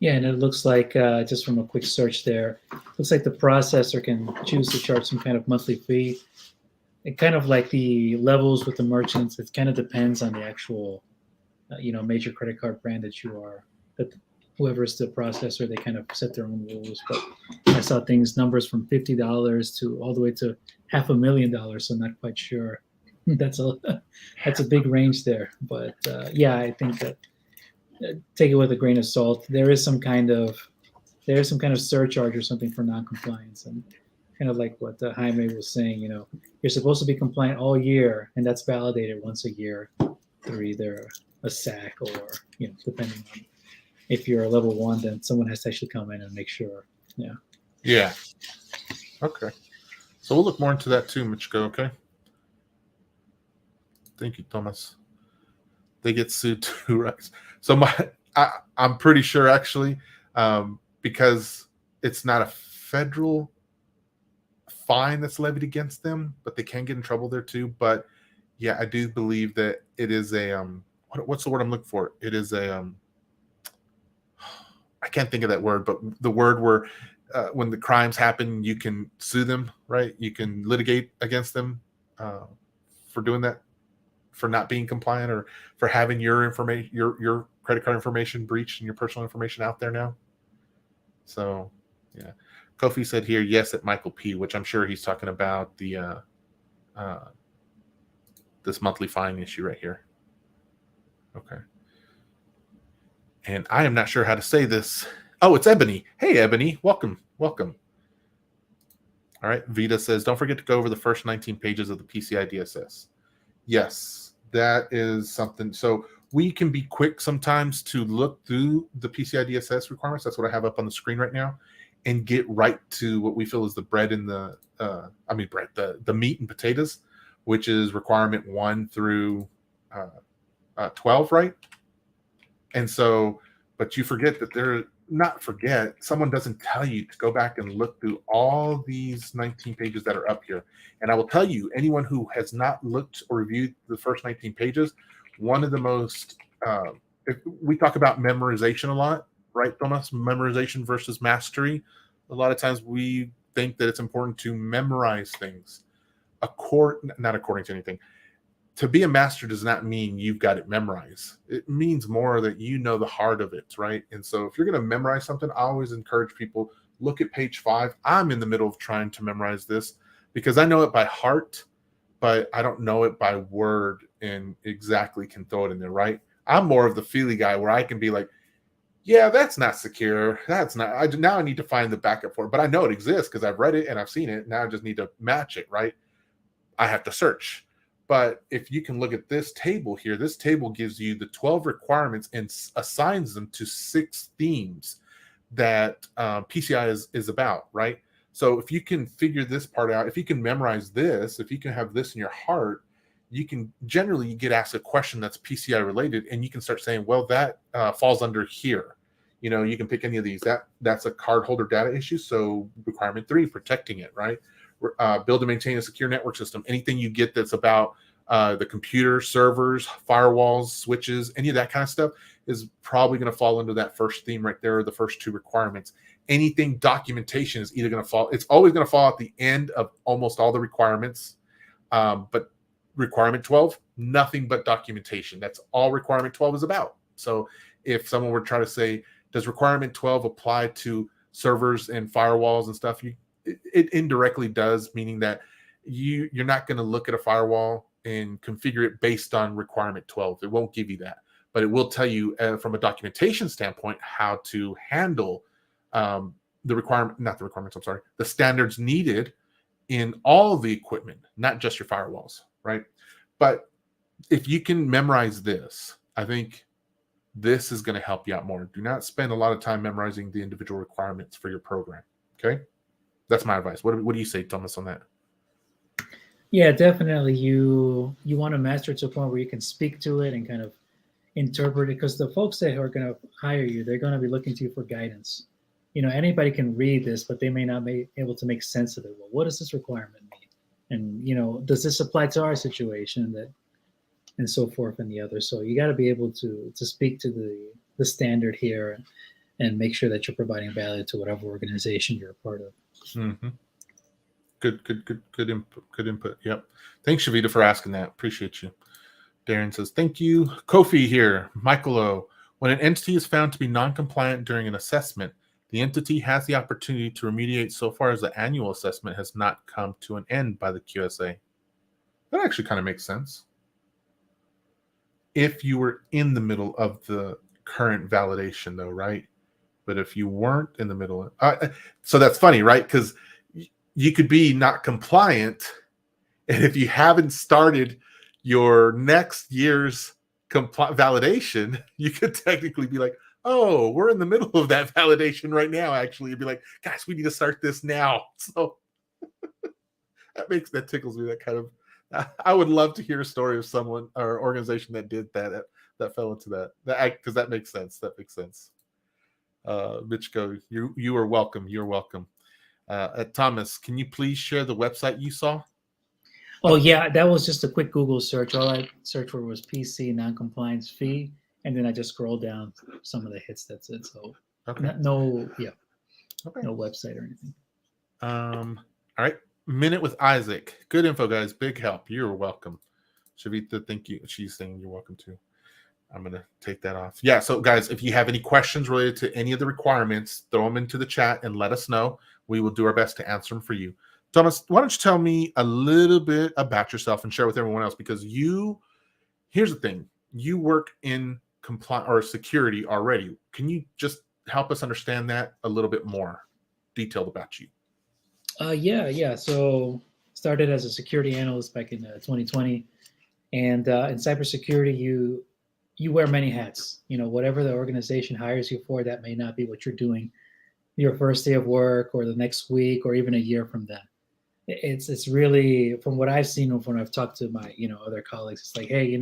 Speaker 2: Yeah, and it looks like just from a quick search there, looks like the processor can choose to charge some kind of monthly fee. It kind of like the levels with the merchants. It kind of depends on the actual, major credit card brand that you are. That whoever's the processor, they kind of set their own rules. But I saw numbers from $50 to all the way to $500,000. So I'm not quite sure. That's a big range there. But yeah, I think that take it with a grain of salt. There is some kind of surcharge or something for non-compliance, and kind of like what Jaime was saying. You're supposed to be compliant all year, and that's validated once a year through either a SAC or depending on if you're a level 1, then someone has to actually come in and make sure. Yeah.
Speaker 1: Yeah. Okay. So we'll look more into that too, Michiko. Okay. Thank you, Thomas. They get sued too, right? So I'm pretty sure actually, because it's not a federal fine that's levied against them, but they can get in trouble there too. But yeah, I do believe that it is a what's the word I'm looking for? It is a I can't think of that word, but the word where when the crimes happen, you can sue them, right? You can litigate against them for doing that, for not being compliant, or for having your information, your credit card information breached and your personal information out there now. So, yeah. Kofi said here, yes, at Michael P., which I'm sure he's talking about the this monthly fine issue right here. Okay. And I am not sure how to say this. Oh, it's Ebony. Hey, Ebony. Welcome. Welcome. All right. Vita says, don't forget to go over the first 19 pages of the PCI DSS. Yes, that is something. So we can be quick sometimes to look through the PCI DSS requirements. That's what I have up on the screen right now, and get right to what we feel is the bread in the, the meat and potatoes, which is requirement 1 through 12, right? And so, but you forget that someone doesn't tell you to go back and look through all these 19 pages that are up here. And I will tell you, anyone who has not looked or reviewed the first 19 pages, one of the most, if we talk about memorization a lot, right, Thomas? Memorization versus mastery. A lot of times we think that it's important to memorize things, not according to anything. To be a master does not mean you've got it memorized. It means more that you know the heart of it, right? And so if you're going to memorize something, I always encourage people, look at page 5. I'm in the middle of trying to memorize this because I know it by heart, but I don't know it by word and exactly can throw it in there, right? I'm more of the feely guy where I can be like, yeah, that's not secure. That's not, now I need to find the backup for it, but I know it exists because I've read it and I've seen it. Now I just need to match it, right? I have to search. But if you can look at this table here, this table gives you the 12 requirements and assigns them to 6 themes that PCI is about, right? So if you can figure this part out, if you can memorize this, if you can have this in your heart, you can generally get asked a question that's PCI related, and you can start saying, well, that falls under here. You can pick any of these. That's a card holder data issue. So requirement 3, protecting it, right? Build and maintain a secure network system. Anything you get that's about the computer, servers, firewalls, switches, any of that kind of stuff is probably going to fall into that first theme right there, or the first 2 requirements. Anything documentation is either going to fall. It's always going to fall at the end of almost all the requirements. But requirement 12, nothing but documentation. That's all requirement 12 is about. So if someone were trying to say, does requirement 12 apply to servers and firewalls and stuff? It indirectly does, meaning that you're not going to look at a firewall and configure it based on requirement 12. It won't give you that, but it will tell you from a documentation standpoint how to handle the standards needed in all the equipment, not just your firewalls, right? But if you can memorize this, I think this is going to help you out more. Do not spend a lot of time memorizing the individual requirements for your program, okay? That's my advice. What do you say, Thomas, on that?
Speaker 2: Yeah, definitely. You want to master it to a point where you can speak to it and kind of interpret it, because the folks that are going to hire you, they're going to be looking to you for guidance. Anybody can read this, but they may not be able to make sense of it. Well, what does this requirement mean? And, does this apply to our situation, and so forth and the other? So you got to be able to speak to the standard here and make sure that you're providing value to whatever organization you're a part of.
Speaker 1: Mm-hmm. Good input. Good input. Yep. Thanks, Shavita, for asking that. Appreciate you. Darren says, thank you. Kofi here. Michael O. When an entity is found to be non-compliant during an assessment, the entity has the opportunity to remediate so far as the annual assessment has not come to an end by the QSA. That actually kind of makes sense. If you were in the middle of the current validation, though, right? But if you weren't in the middle, so that's funny, right? Because you could be not compliant, and if you haven't started your next year's validation, you could technically be like, oh, we're in the middle of that validation right now. Actually, you'd be like, guys, we need to start this now. So that tickles me. That kind of, I would love to hear a story of someone or organization that did that fell into that because that makes sense. That makes sense. Mitchko, you are welcome. You're welcome. Thomas, can you please share the website you saw?
Speaker 2: Oh yeah, that was just a quick Google search. All I searched for was PC non-compliance fee, and then I just scrolled down some of the hits. That's it. So
Speaker 1: okay.
Speaker 2: No website or anything.
Speaker 1: All right. Minute with Isaac. Good info, guys. Big help. You're welcome. Shavita, thank you. She's saying you're welcome too. I'm going to take that off. Yeah. So, guys, if you have any questions related to any of the requirements, throw them into the chat and let us know. We will do our best to answer them for you. Thomas, why don't you tell me a little bit about yourself and share with everyone else? Because here's the thing. You work in compliance or security already. Can you just help us understand that a little bit more detailed about you?
Speaker 2: Yeah. So started as a security analyst back in 2020. And in cybersecurity, you wear many hats. Whatever the organization hires you for, that may not be what you're doing your first day of work or the next week or even a year from then. It's really, from what I've seen when I've talked to my other colleagues, it's like, hey,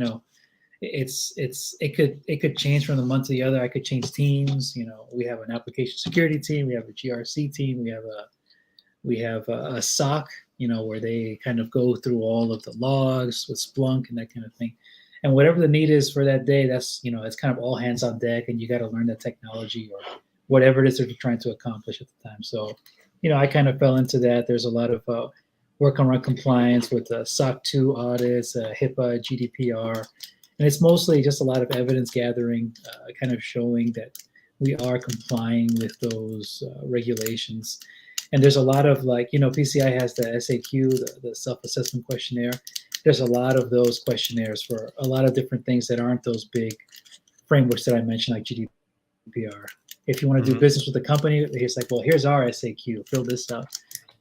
Speaker 2: it could change from the month to the other. I could change teams. We have an application security team, we have a GRC team, we have a SOC, where they kind of go through all of the logs with Splunk and that kind of thing. And whatever the need is for that day, that's it's kind of all hands on deck, and you got to learn that technology or whatever it is that you're trying to accomplish at the time. So, I kind of fell into that. There's a lot of work around compliance with SOC 2 audits, HIPAA, GDPR, and it's mostly just a lot of evidence gathering, kind of showing that we are complying with those regulations. And there's a lot of PCI has the SAQ, the self-assessment questionnaire. There's a lot of those questionnaires for a lot of different things that aren't those big frameworks that I mentioned, like GDPR. If you want to do business with the company, it's like, well, here's our SAQ, fill this out.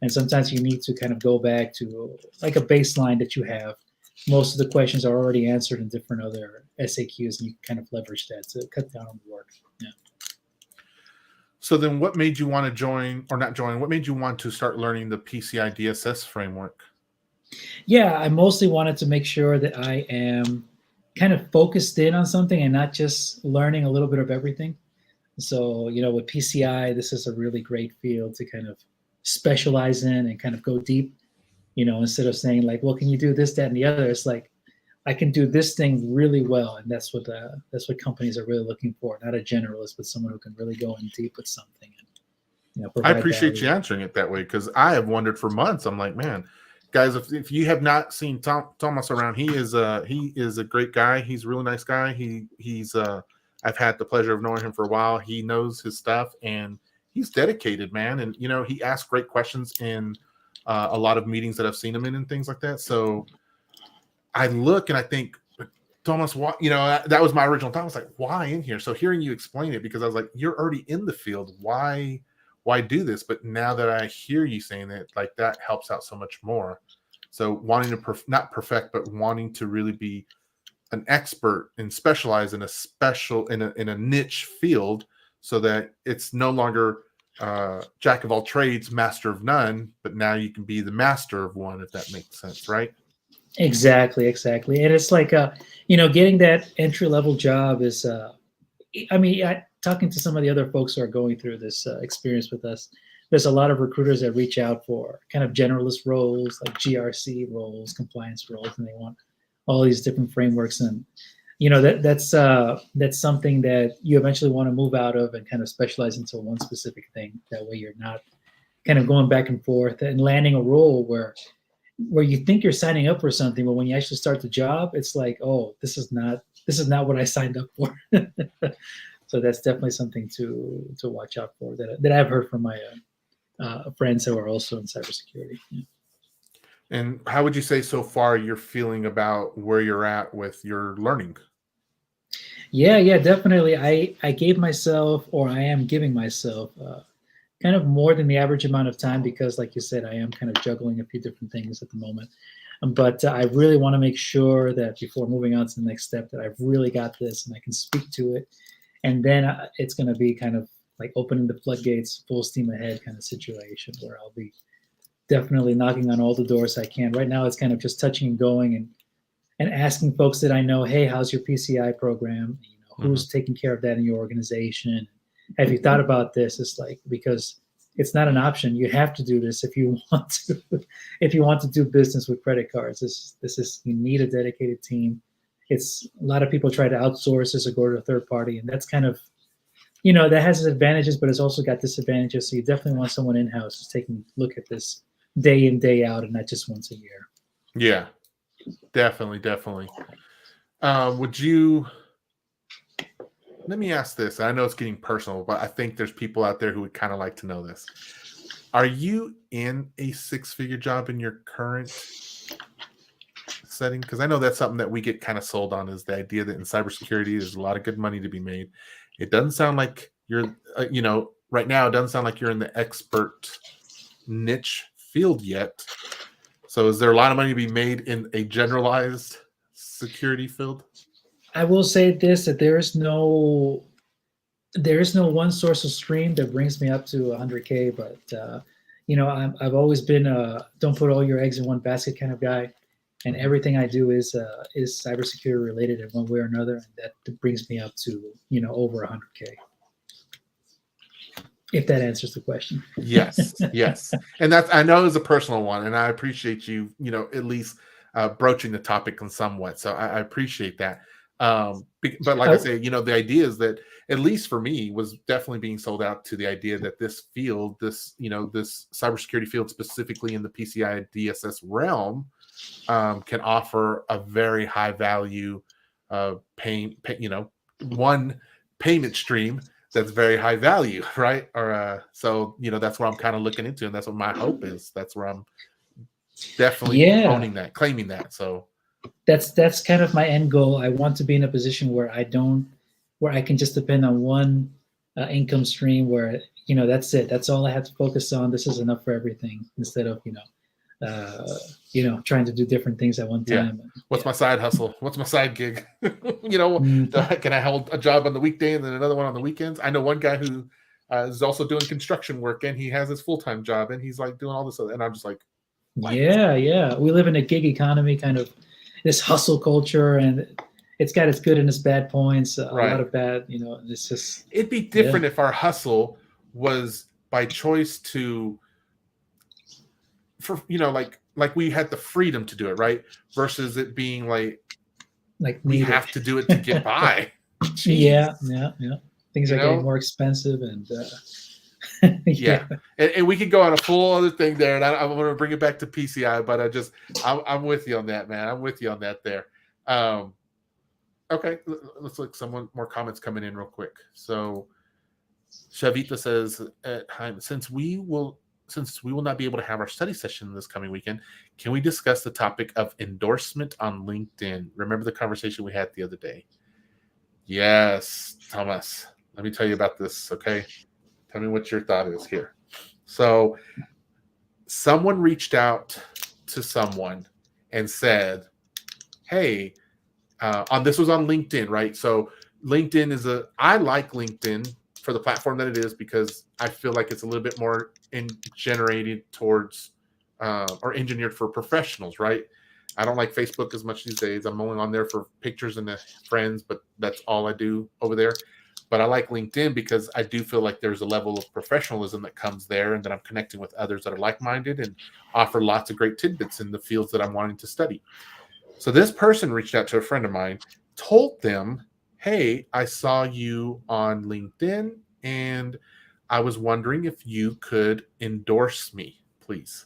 Speaker 2: And sometimes you need to kind of go back to like a baseline that you have. Most of the questions are already answered in different other SAQs, and you can kind of leverage that to cut down on the work. Yeah.
Speaker 1: So then what made you want to join, or not join, what made you want to start learning the PCI DSS framework?
Speaker 2: Yeah, I mostly wanted to make sure that I am kind of focused in on something and not just learning a little bit of everything. So, with PCI, this is a really great field to kind of specialize in and kind of go deep, instead of saying like, well, can you do this, that, and the other? It's like, I can do this thing really well. And that's what companies are really looking for, not a generalist, but someone who can really go in deep with something. And,
Speaker 1: I appreciate you answering it that way, because I have wondered for months. I'm like, man, guys, if you have not seen Tomas around, he is a great guy. He's a really nice guy. He's I've had the pleasure of knowing him for a while. He knows his stuff, and he's dedicated, man. And he asks great questions in a lot of meetings that I've seen him in and things like that. So I look and I think, Tomas, why, that was my original thought. I was like, why in here? So hearing you explain it, because I was like, you're already in the field. Why do this? But now that I hear you saying it, like, that helps out so much more. So wanting to not perfect, but wanting to really be an expert and specialize in a niche field, so that it's no longer jack of all trades, master of none, but now you can be the master of one, if that makes sense, right?
Speaker 2: Exactly. And it's like, getting that entry-level job is, talking to some of the other folks who are going through this experience with us, there's a lot of recruiters that reach out for kind of generalist roles, like GRC roles, compliance roles, and they want all these different frameworks. And that's something that you eventually want to move out of and kind of specialize into one specific thing. That way, you're not kind of going back and forth and landing a role where you think you're signing up for something, but when you actually start the job, it's like, oh, this is not what I signed up for. So that's definitely something to watch out for that I've heard from my friends who are also in cybersecurity. Yeah.
Speaker 1: And how would you say so far you're feeling about where you're at with your learning?
Speaker 2: Yeah, definitely. I gave myself, or I am giving myself, kind of more than the average amount of time because, like you said, I am kind of juggling a few different things at the moment. But I really want to make sure that before moving on to the next step, that I've really got this and I can speak to it. And then it's going to be kind of like opening the floodgates, full steam ahead kind of situation where I'll be definitely knocking on all the doors I can. Right now, it's kind of just touching and going and asking folks that I know, hey, how's your PCI program? Who's taking care of that in your organization? Have you thought about this? It's like, because it's not an option. You have to do this if you want to. If you want to do business with credit cards, this is you need a dedicated team. It's a lot of people try to outsource this or go to a third party, and that's kind of that has its advantages, but it's also got disadvantages. So you definitely want someone in house who's taking a look at this day in, day out, and not just once a year.
Speaker 1: Yeah, definitely. Would you? Let me ask this. I know it's getting personal, but I think there's people out there who would kind of like to know this. Are you in a six-figure job in your current setting? Because I know that's something that we get kind of sold on, is the idea that in cybersecurity, there's a lot of good money to be made. It doesn't sound like you're, right now, it doesn't sound like you're in the expert niche field yet. So is there a lot of money to be made in a generalized security field?
Speaker 2: I will say this, that there is no one source of stream that brings me up to 100K, but I've always been a don't put all your eggs in one basket kind of guy, and everything I do is cybersecurity related in one way or another, and that brings me up to over 100K. If that answers the question.
Speaker 1: Yes, and that's, I know, is a personal one, and I appreciate you, at least broaching the topic in somewhat. So I appreciate that. But like I say, the idea is that, at least for me, was definitely being sold out to the idea that this field, this cybersecurity field, specifically in the PCI DSS realm, can offer a very high value one payment stream that's very high value, right? Or so that's what I'm kind of looking into, and that's what my hope is. That's where I'm definitely owning that, claiming that. So
Speaker 2: that's kind of my end goal. I want to be in a position where I can just depend on one income stream, where that's it. That's all I have to focus on. This is enough for everything, instead of trying to do different things at one time.
Speaker 1: What's my side hustle? What's my side gig? Can I hold a job on the weekday and then another one on the weekends? I know one guy who is also doing construction work, and he has his full-time job, and he's like doing all this other, and I'm just like, what?
Speaker 2: Yeah. We live in a gig economy, kind of this hustle culture, and it's got its good and its bad points. A lot of bad, it's just.
Speaker 1: It'd be different if our hustle was by choice like we had the freedom to do it, right? Versus it being like we have to do it to get by.
Speaker 2: Yeah. Things are getting more expensive, and
Speaker 1: and we could go on a full other thing there, and I'm going to bring it back to PCI, but I'm with you on that, man. I'm with you on that there. Okay, let's look. Someone more comments coming in real quick. So Shavita says, "Hi, since we will not be able to have our study session this coming weekend, can we discuss the topic of endorsement on LinkedIn? Remember the conversation we had the other day?" Yes, Thomas. Let me tell you about this, okay? Tell me what your thought is here. So someone reached out to someone and said, hey, this was on LinkedIn, right? So LinkedIn I like LinkedIn for the platform that it is, because I feel like it's a little bit more generated towards or engineered for professionals, right? I don't like Facebook as much these days. I'm only on there for pictures and friends, but that's all I do over there. But I like LinkedIn because I do feel like there's a level of professionalism that comes there, and that I'm connecting with others that are like-minded and offer lots of great tidbits in the fields that I'm wanting to study. So this person reached out to a friend of mine, told them, hey, I saw you on LinkedIn and I was wondering if you could endorse me, please.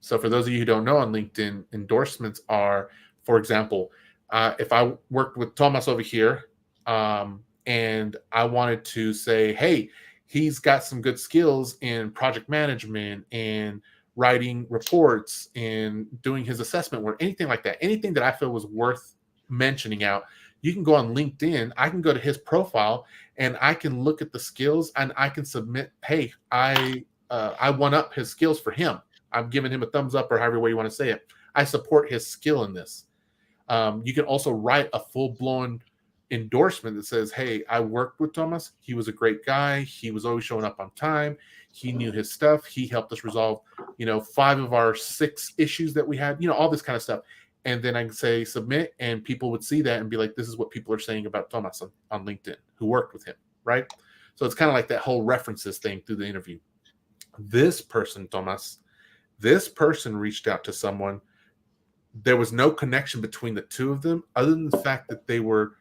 Speaker 1: So for those of you who don't know, on LinkedIn, endorsements are, for example, if I worked with Tomas over here, and I wanted to say, hey, he's got some good skills in project management and writing reports and doing his assessment work, anything like that, anything that I feel was worth mentioning out, you can go on LinkedIn. I can go to his profile and I can look at the skills and I can submit, hey, I one up his skills for him. I'm giving him a thumbs up, or however way you want to say it. I support his skill in this. You can also write a full-blown endorsement that says, hey, I worked with Tomas. He was a great guy. He was always showing up on time. He knew his stuff. He helped us resolve, 5 of our 6 issues that we had, all this kind of stuff. And then I can say submit, and people would see that and be like, this is what people are saying about Tomas on LinkedIn who worked with him, right? So it's kind of like that whole references thing through the interview. This person, Tomas, this person reached out to someone. There was no connection between the two of them other than the fact that they were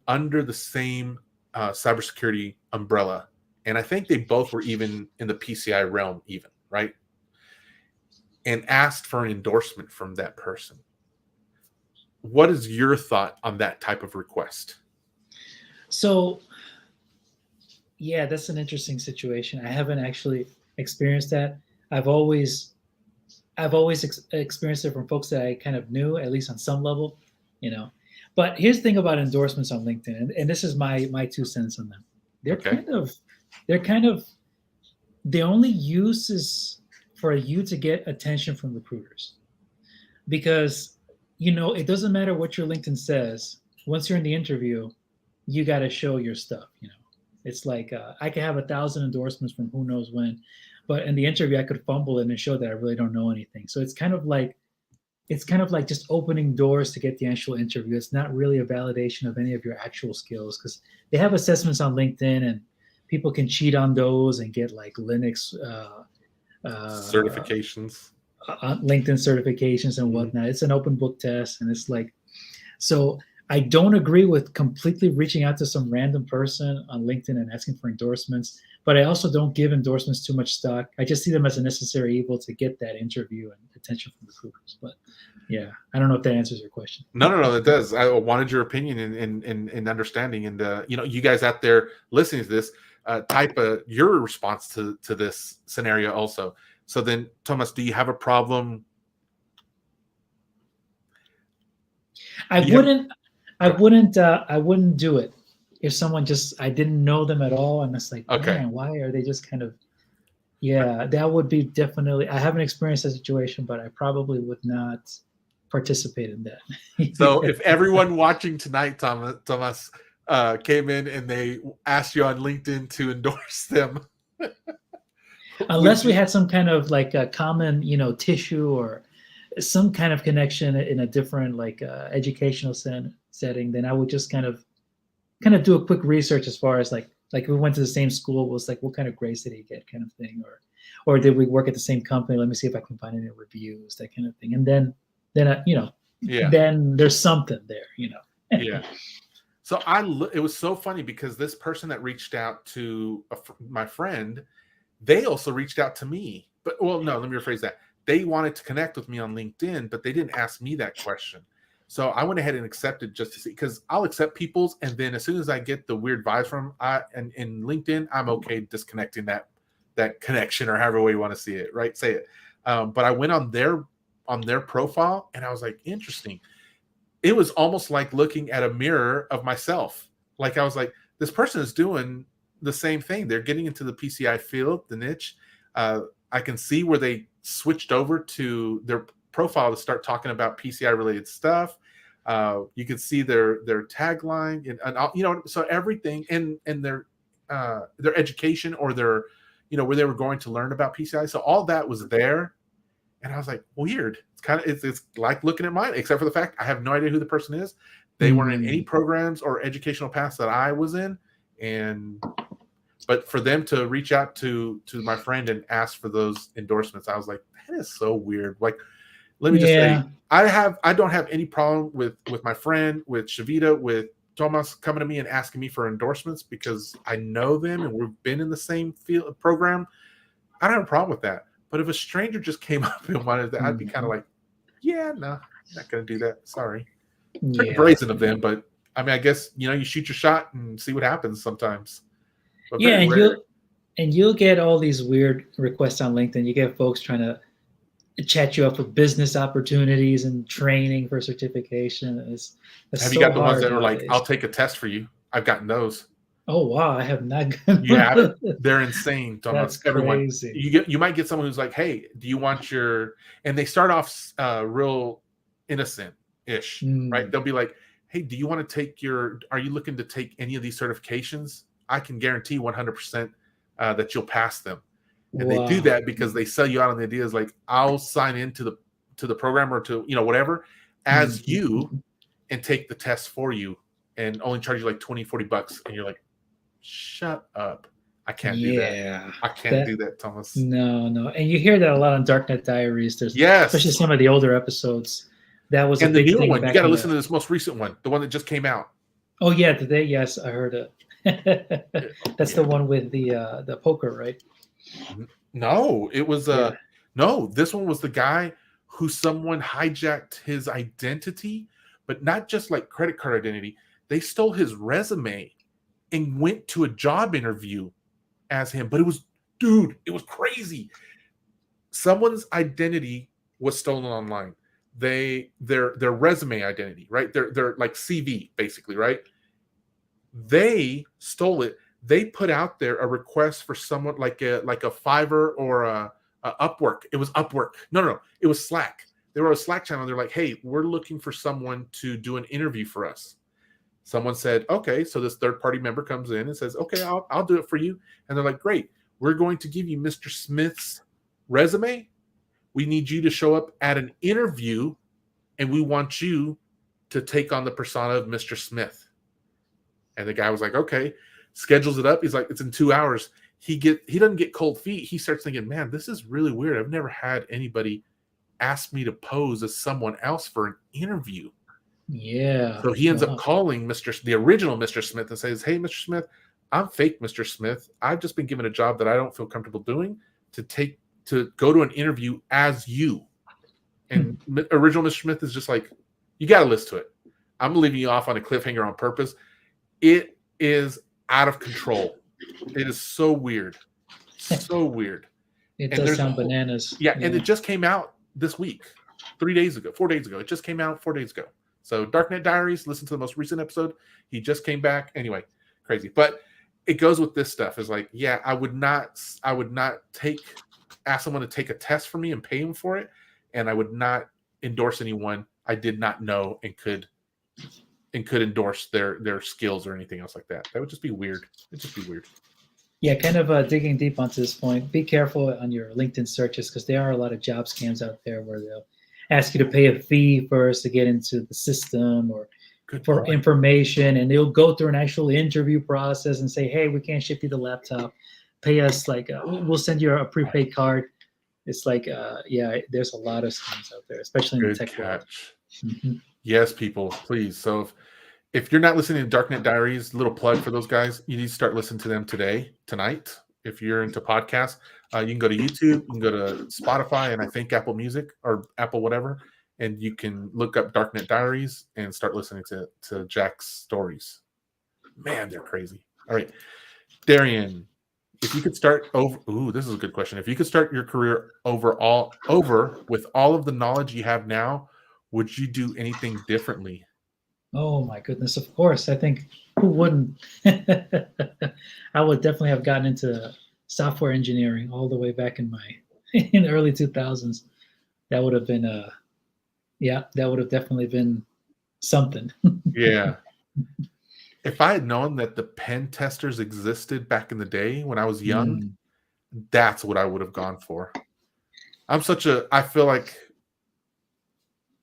Speaker 1: under the same cybersecurity umbrella. And I think they both were even in the PCI realm even, right? And asked for an endorsement from that person. What is your thought on that type of request?
Speaker 2: So, yeah, that's an interesting situation. I haven't actually experienced that. I've always experienced it from folks that I kind of knew, at least on some level, But here's the thing about endorsements on LinkedIn, and this is my 2 cents on them. They're kind of the only use is for you to get attention from recruiters, because it doesn't matter what your LinkedIn says. Once you're in the interview, you got to show your stuff. It's like I could have 1,000 endorsements from who knows when. But in the interview, I could fumble it and show that I really don't know anything. So it's kind of like just opening doors to get the actual interview. It's not really a validation of any of your actual skills, because they have assessments on LinkedIn and people can cheat on those and get like Linux
Speaker 1: certifications,
Speaker 2: LinkedIn certifications and whatnot. It's an open book test, and it's like, so I don't agree with completely reaching out to some random person on LinkedIn and asking for endorsements, but I also don't give endorsements too much stock. I just see them as a necessary evil to get that interview and attention from recruiters. But yeah, I don't know if that answers your question.
Speaker 1: No, that does. I wanted your opinion and understanding. And, you guys out there listening to this, type your response to this scenario also. So then, Tomas, do you have a problem?
Speaker 2: I wouldn't do it if someone I didn't know them at all, and it's like,
Speaker 1: okay,
Speaker 2: man, why are they just kind of, that would be definitely, I haven't experienced that situation, but I probably would not participate in that.
Speaker 1: So if everyone watching tonight, Tomas, came in and they asked you on LinkedIn to endorse them,
Speaker 2: unless we had some kind of like a common, tissue or some kind of connection in a different like educational setting, then I would just kind of do a quick research as far as like we went to the same school, it was like, what kind of grades did he get, kind of thing, or did we work at the same company? Let me see if I can find any reviews, that kind of thing. And then then there's something there,
Speaker 1: Yeah. So it was so funny because this person that reached out to my friend, they also reached out to me. But let me rephrase that. They wanted to connect with me on LinkedIn, but they didn't ask me that question. So I went ahead and accepted just to see, because I'll accept people's, and then as soon as I get the weird vibes from and in LinkedIn, I'm okay disconnecting that connection, or however way you want to see it, right? Say it. But I went on their profile, and I was like, interesting. It was almost like looking at a mirror of myself. Like I was like, this person is doing the same thing. They're getting into the PCI field, the niche. I can see where they switched over to their profile to start talking about PCI related stuff. You can see their tagline and so everything in their education, or their where they were going to learn about PCI. So all that was there, and I was like, weird. It's like looking at mine, except for the fact I have no idea who the person is. They weren't in any programs or educational paths that I was in, but for them to reach out to my friend and ask for those endorsements, I was like, that is so weird. Like, let me just say,
Speaker 2: Yeah.
Speaker 1: I don't have any problem with my friend, with Shavita, with Tomas coming to me and asking me for endorsements because I know them and we've been in the same field program. I don't have a problem with that. But if a stranger just came up and wanted that, I'd be kind of like, yeah, no, not going to do that. Sorry. Pretty
Speaker 2: Yeah.
Speaker 1: brazen of them, but I mean, I guess, you shoot your shot and see what happens sometimes. But
Speaker 2: Yeah,
Speaker 1: very rare.
Speaker 2: and you'll get all these weird requests on LinkedIn. You get folks trying to chat you up for business opportunities and training for certification. It's
Speaker 1: Have you
Speaker 2: so
Speaker 1: got the ones
Speaker 2: hard
Speaker 1: that are like, I'll
Speaker 2: nowadays.
Speaker 1: take a test for you? I've gotten those.
Speaker 2: Oh wow, I have not gotten
Speaker 1: You
Speaker 2: one of
Speaker 1: haven't?
Speaker 2: those.
Speaker 1: They're insane, Thomas.
Speaker 2: That's
Speaker 1: Everyone.
Speaker 2: crazy.
Speaker 1: You might get someone who's like, hey, do you want your, and they start off real innocent-ish, right? They'll be like, hey, do you want to take are you looking to take any of these certifications? I can guarantee 100% that you'll pass them. And they do
Speaker 2: Wow.
Speaker 1: that because they sell you out on the ideas like, I'll sign into the program or to, whatever, as you, and take the test for you and only charge you like 20, $40. And you're like, shut up. I can't do that.
Speaker 2: Yeah.
Speaker 1: I can't do that, Thomas.
Speaker 2: No. And you hear that a lot on Darknet Diaries. There's especially
Speaker 1: Yes.
Speaker 2: some of the older episodes. That was a
Speaker 1: And the
Speaker 2: big
Speaker 1: newer
Speaker 2: thing
Speaker 1: one, you
Speaker 2: back
Speaker 1: got to
Speaker 2: in
Speaker 1: listen
Speaker 2: the.
Speaker 1: to this most recent one, the one that just came out.
Speaker 2: Oh yeah, today. Yes, I heard it. That's the one with the poker, right?
Speaker 1: No, it was
Speaker 2: Yeah.
Speaker 1: no, this one was the guy who someone hijacked his identity, but not just like credit card identity. They stole his resume and went to a job interview as him. But it was crazy. Someone's identity was stolen online. Their resume identity, right? Their like CV basically, right? They stole it. They put out there a request for someone like a Fiverr or a Upwork. It was Upwork. No. It was Slack. They were a Slack channel. They're like, hey, we're looking for someone to do an interview for us. Someone said, okay. So this third party member comes in and says, okay, I'll do it for you. And they're like, great. We're going to give you Mr. Smith's resume. We need you to show up at an interview, and we want you to take on the persona of Mr. Smith. And the guy was like, okay, schedules it up. He's like, it's in 2 hours. He doesn't get cold feet. He starts thinking, man, this is really weird. I've never had anybody ask me to pose as someone else for an interview.
Speaker 2: Yeah.
Speaker 1: So he ends up calling the original Mr. Smith and says, hey, Mr. Smith, I'm fake Mr. Smith. I've just been given a job that I don't feel comfortable doing to go to an interview as you. And original Mr. Smith is just like, you got to listen to it. I'm leaving you off on a cliffhanger on purpose. It is out of control. It is so weird. So weird.
Speaker 2: It does sound bananas.
Speaker 1: Yeah, and it just came out this week, 4 days ago. It just came out 4 days ago. So Darknet Diaries, listen to the most recent episode. He just came back. Anyway, crazy. But it goes with this stuff. Is like, yeah, I would not ask someone to take a test for me and pay him for it. And I would not endorse anyone I did not know and could endorse their skills or anything else like that. That would just be weird. It'd just be weird.
Speaker 2: Yeah, kind of digging deep onto this point. Be careful on your LinkedIn searches because there are a lot of job scams out there where they'll ask you to pay a fee first to get into the system or for information, and they'll go through an actual interview process and say, hey, we can't ship you the laptop. Pay us we'll send you a prepaid card. It's like, yeah, there's a lot of scams out there, especially in the tech world.
Speaker 1: Yes, people, please. So if you're not listening to Darknet Diaries, little plug for those guys, you need to start listening to them tonight. If you're into podcasts, you can go to YouTube, you can go to Spotify, and I think Apple Music or Apple whatever, and you can look up Darknet Diaries and start listening to Jack's stories. Man, they're crazy. All right, Darian, if you could start over, this is a good question. If you could start your career over with all of the knowledge you have now, would you do anything differently?
Speaker 2: Oh my goodness, of course. I think who wouldn't? I would definitely have gotten into software engineering all the way back in the early 2000s. That would have been that would have definitely been something.
Speaker 1: Yeah. If I had known that the pen testers existed back in the day when I was young, that's what I would have gone for. I feel like,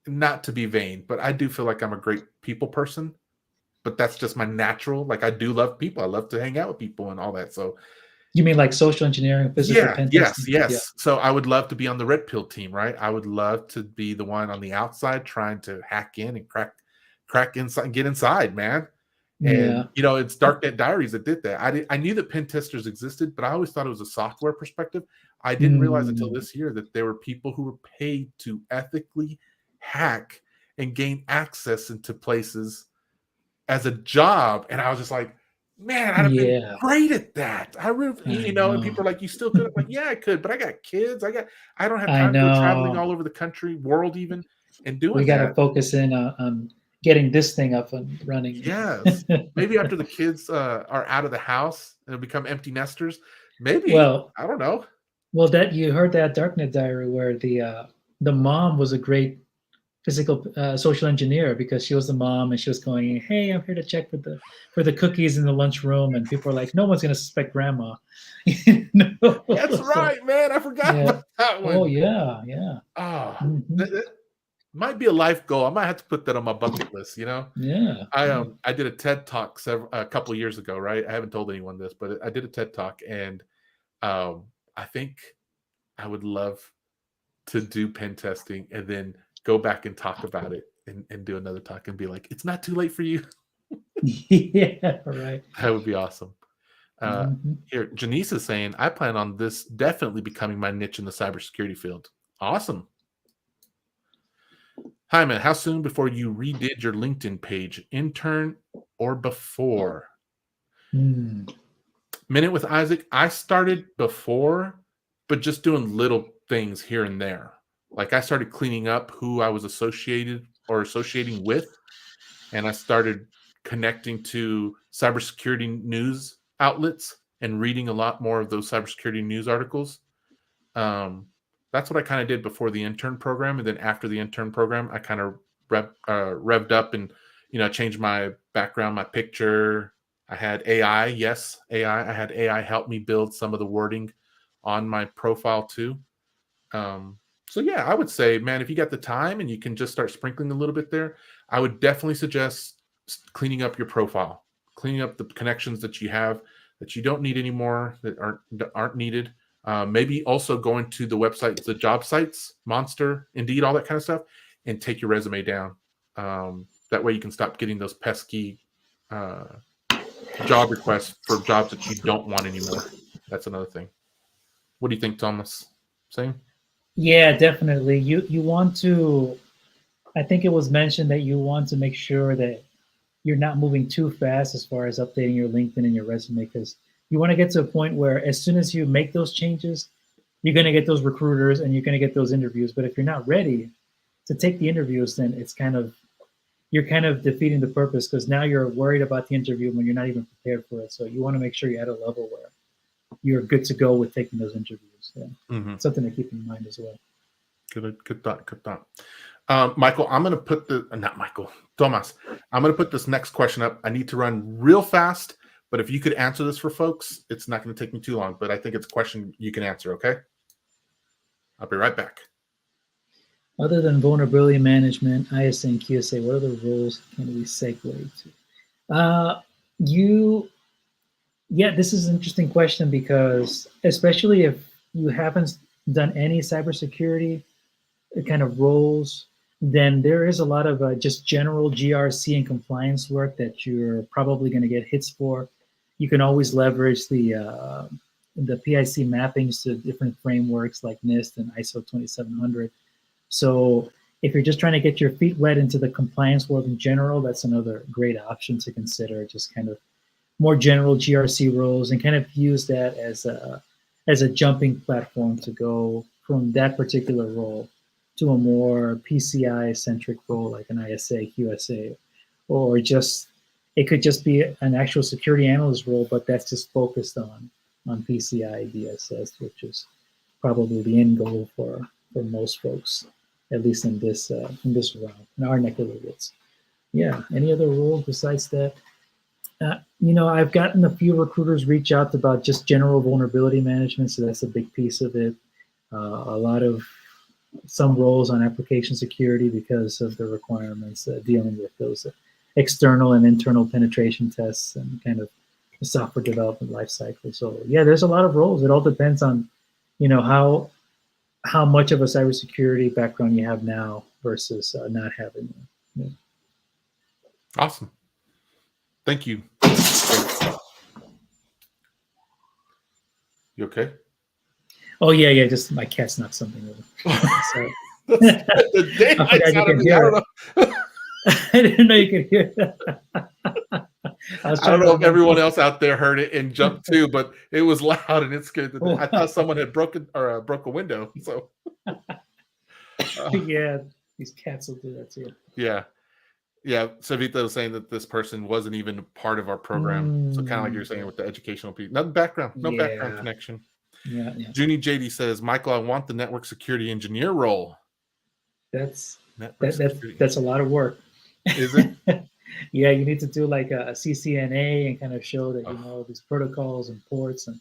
Speaker 1: not to be vain, but I do feel like I'm a great people person, but that's just my natural, like I do love people. I love to hang out with people and all that. So
Speaker 2: You mean like social engineering, physical
Speaker 1: Yeah,
Speaker 2: pen
Speaker 1: yes,
Speaker 2: testing? Yeah.
Speaker 1: yes. So I would love to be on the red pill team, right? I would love to be the one on the outside trying to hack in and crack inside, get inside, man. And
Speaker 2: Yeah.
Speaker 1: it's Darknet Diaries that did that. I knew that pen testers existed, but I always thought it was a software perspective. I didn't realize until
Speaker 2: Mm,
Speaker 1: this year that there were people who were paid to ethically hack and gain access into places as a job. And I was just like, man, I'd have been
Speaker 2: yeah,
Speaker 1: great at that. I really,
Speaker 2: I
Speaker 1: and
Speaker 2: know.
Speaker 1: people are like, you still could. I'm like, yeah, I could, but I got kids. I don't have
Speaker 2: I
Speaker 1: time to go traveling
Speaker 2: know.
Speaker 1: all over the country, world even, and
Speaker 2: We
Speaker 1: doing
Speaker 2: got to
Speaker 1: that.
Speaker 2: focus in on getting this thing up and running.
Speaker 1: Yes. Maybe after the kids are out of the house and become empty nesters, maybe,
Speaker 2: well,
Speaker 1: I don't know.
Speaker 2: well, that you heard that Darknet Diary where the mom was a great physical social engineer because she was the mom and she was going, "Hey, I'm here to check for the cookies in the lunchroom," and people are like, "No one's gonna suspect grandma."
Speaker 1: That's
Speaker 2: So
Speaker 1: right, man. I forgot
Speaker 2: yeah.
Speaker 1: about that
Speaker 2: Oh
Speaker 1: one.
Speaker 2: yeah, yeah.
Speaker 1: Oh,
Speaker 2: Hmm.
Speaker 1: that might be a life goal. I might have to put that on my bucket list.
Speaker 2: Yeah. Yeah.
Speaker 1: I did a TED talk a couple of years ago, right? I haven't told anyone this, but I did a TED talk, and I think I would love to do pen testing and then go back and talk about it and do another talk and be like, it's not too late for you.
Speaker 2: Yeah, right.
Speaker 1: That would be awesome.
Speaker 2: Hmm.
Speaker 1: Here, Janice is saying, I plan on this definitely becoming my niche in the cybersecurity field. Awesome. Hi, man. How soon before you redid your LinkedIn page? Intern or before?
Speaker 2: Mm.
Speaker 1: Minute with Isaac, I started before, but just doing little things here and there. Like I started cleaning up who I was associating with, and I started connecting to cybersecurity news outlets and reading a lot more of those cybersecurity news articles. Um, that's what I kind of did before the intern program, and then after the intern program, I kind of revved up and changed my background, my picture. I had AI, yes, AI. I had AI help me build some of the wording on my profile too. So yeah, I would say, man, if you got the time and you can just start sprinkling a little bit there, I would definitely suggest cleaning up your profile, cleaning up the connections that you have that you don't need anymore, that aren't needed. Maybe also going to the websites, the job sites, Monster, Indeed, all that kind of stuff, and take your resume down. That way you can stop getting those pesky uh, job requests for jobs that you don't want anymore. That's another thing. What do you think, Thomas? Same?
Speaker 2: Yeah, definitely. You want to. I think it was mentioned that you want to make sure that you're not moving too fast as far as updating your LinkedIn and your resume because you want to get to a point where as soon as you make those changes, you're going to get those recruiters and you're going to get those interviews. But if you're not ready to take the interviews, then it's kind of you're kind of defeating the purpose because now you're worried about the interview when you're not even prepared for it. So you want to make sure you're at a level where you're good to go with taking those interviews. Yeah.
Speaker 1: Mm-hmm.
Speaker 2: Something to keep in mind as well.
Speaker 1: Good thought. Good thought. Michael, I'm going to put not Michael, Tomas. I'm going to put this next question up. I need to run real fast, but if you could answer this for folks, it's not going to take me too long, but I think it's a question you can answer, okay? I'll be right back.
Speaker 2: Other than vulnerability management, ISA and QSA, what other roles can we segue to? You, yeah, this is an interesting question because especially if you haven't done any cybersecurity kind of roles, then there is a lot of just general GRC and compliance work that you're probably going to get hits for. You can always leverage the PIC mappings to different frameworks like NIST and ISO 2700. So if you're just trying to get your feet wet into the compliance world in general, that's another great option to consider. Just kind of more general GRC roles and kind of use that as a jumping platform to go from that particular role to a more PCI centric role like an ISA, QSA, or just it could just be an actual security analyst role, but that's just focused on PCI DSS, which is probably the end goal for most folks, at least in this round, in our neck of the woods. Yeah. Any other roles besides that? I've gotten a few recruiters reach out about just general vulnerability management, so that's a big piece of it. A lot of some roles on application security because of the requirements dealing with those external and internal penetration tests and kind of the software development lifecycle. So yeah, there's a lot of roles. It all depends on, how much of a cybersecurity background you have now versus not having one.
Speaker 1: Awesome. Thank you. You okay?
Speaker 2: Oh yeah. Just my cat's knocked something over. So,
Speaker 1: The daylight's out of me. I don't know.
Speaker 2: I didn't know you could hear that.
Speaker 1: I don't know if everyone else out there heard it and jumped too, but it was loud and it scared the day. I thought someone had broke a window. So
Speaker 2: yeah, these cats will do that too.
Speaker 1: Yeah. Savita was saying that this person wasn't even part of our program. So kind of like you're saying with the educational piece. No background connection.
Speaker 2: Yeah.
Speaker 1: Junie JD says, Michael, I want the network security engineer role.
Speaker 2: That's a lot of work.
Speaker 1: Is it?
Speaker 2: Yeah, you need to do like a CCNA and kind of show that you know these protocols and ports and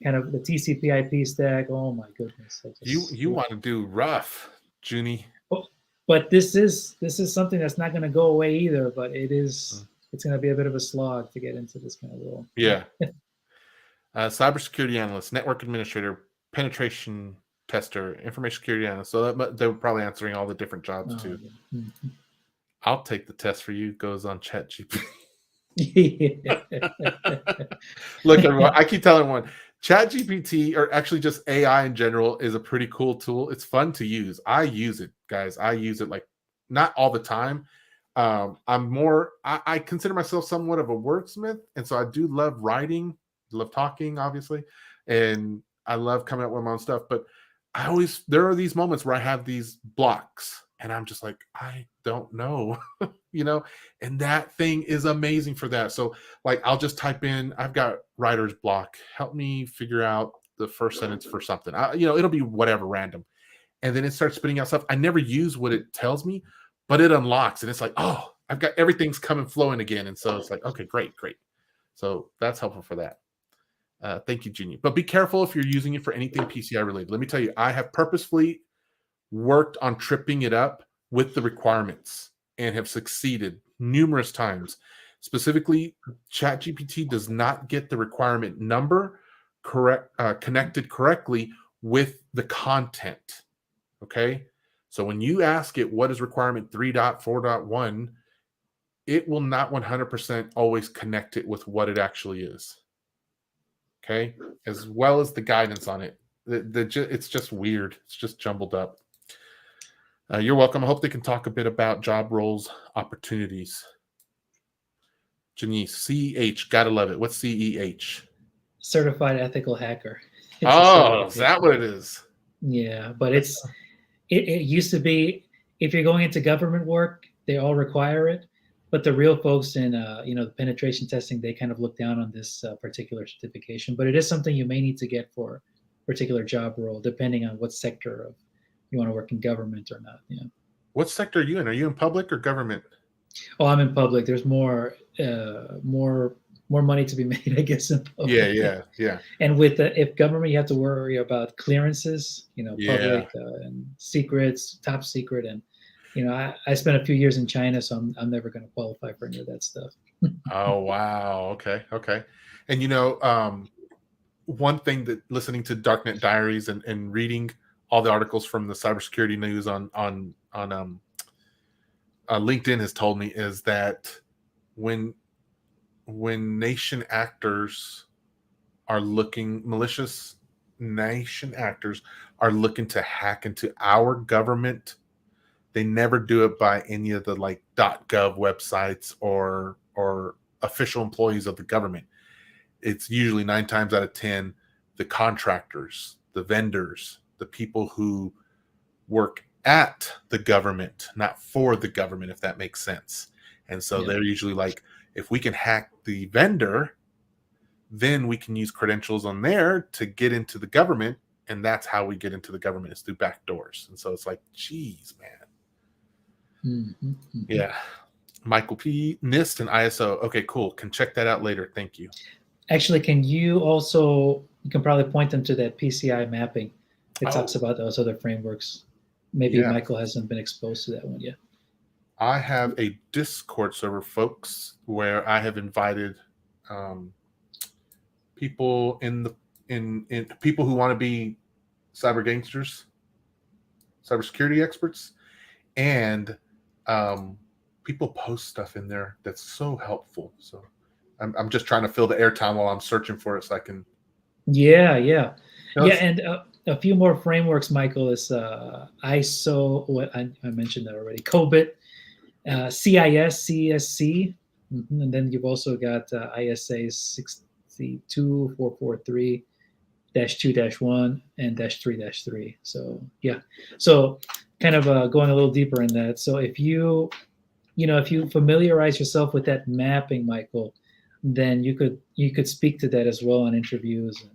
Speaker 2: kind of the TCP/IP stack. Oh my goodness!
Speaker 1: You want to do rough, Junie.
Speaker 2: But this is something that's not going to go away either. But it's going to be a bit of a slog to get into this kind of role.
Speaker 1: Yeah. Cybersecurity analyst, network administrator, penetration tester, information security analyst. So they were probably answering all the different jobs too. Yeah. Mm-hmm. I'll take the test for you. Goes on ChatGPT. Look, everyone, I keep telling everyone, ChatGPT, or actually just AI in general, is a pretty cool tool. It's fun to use. I use it, guys. I use it like not all the time. I consider myself somewhat of a wordsmith, and so I do love writing, love talking, obviously, and I love coming up with my own stuff. But there are these moments where I have these blocks. And I'm just like, I don't know, and that thing is amazing for that. So like, I'll just type in, I've got writer's block. Help me figure out the first sentence for something. It'll be whatever random. And then it starts spitting out stuff. I never use what it tells me, but it unlocks. And it's like, oh, I've got everything's coming flowing again. And so it's like, okay, great. So that's helpful for that. Thank you, Junie. But be careful if you're using it for anything PCI related. Let me tell you, I have purposefully worked on tripping it up with the requirements and have succeeded numerous times. Specifically, ChatGPT does not get the requirement number connected correctly with the content. Okay, so when you ask it what is requirement 3.4.1, it will not 100% always connect it with what it actually is. Okay, as well as the guidance on it. It's just weird. It's just jumbled up. You're welcome. I hope they can talk a bit about job roles, opportunities. Janice, CEH, gotta love it. What's CEH?
Speaker 2: Certified Ethical Hacker.
Speaker 1: Is that what it is?
Speaker 2: Yeah, but it used to be, if you're going into government work, they all require it. But the real folks in the penetration testing, they kind of look down on this particular certification. But it is something you may need to get for a particular job role, depending on what sector of you want to work in government or not. Yeah.
Speaker 1: What sector are you in? Are you in public or government?
Speaker 2: Oh, I'm in public. There's more money to be made, I guess, in public.
Speaker 1: Yeah.
Speaker 2: And with if government, you have to worry about clearances, public and secrets, top secret, and I spent a few years in China, so I'm never going to qualify for any of that stuff.
Speaker 1: Oh wow. Okay. And one thing that listening to Darknet Diaries and reading all the articles from the cybersecurity news on LinkedIn has told me is that when nation actors are malicious nation actors are looking to hack into our government, they never do it by any of the like .gov websites or official employees of the government. It's usually 9 times out of 10 the contractors, the vendors, the people who work at the government, not for the government, if that makes sense. And so they're usually like, if we can hack the vendor, then we can use credentials on there to get into the government. And that's how we get into the government, is through back doors. And so it's like, geez, man. Mm-hmm. Yeah. Michael P. NIST and ISO. Okay, cool. Can check that out later. Thank you.
Speaker 2: Actually, you can probably point them to that PCI mapping. It talks about those other frameworks. Maybe Michael hasn't been exposed to that one yet.
Speaker 1: I have a Discord server, folks, where I have invited people in people who want to be cyber gangsters, cybersecurity experts, and people post stuff in there that's so helpful. So I'm just trying to fill the airtime while I'm searching for it, so I can.
Speaker 2: Yeah.
Speaker 1: No,
Speaker 2: And a few more frameworks, Michael, is ISO. What I mentioned that already. COBIT, CIS, CSC, and then you've also got ISA 62443. -2-1 and -3-3. So yeah, so kind of going a little deeper in that. So if you familiarize yourself with that mapping, Michael, then you could speak to that as well on interviews, and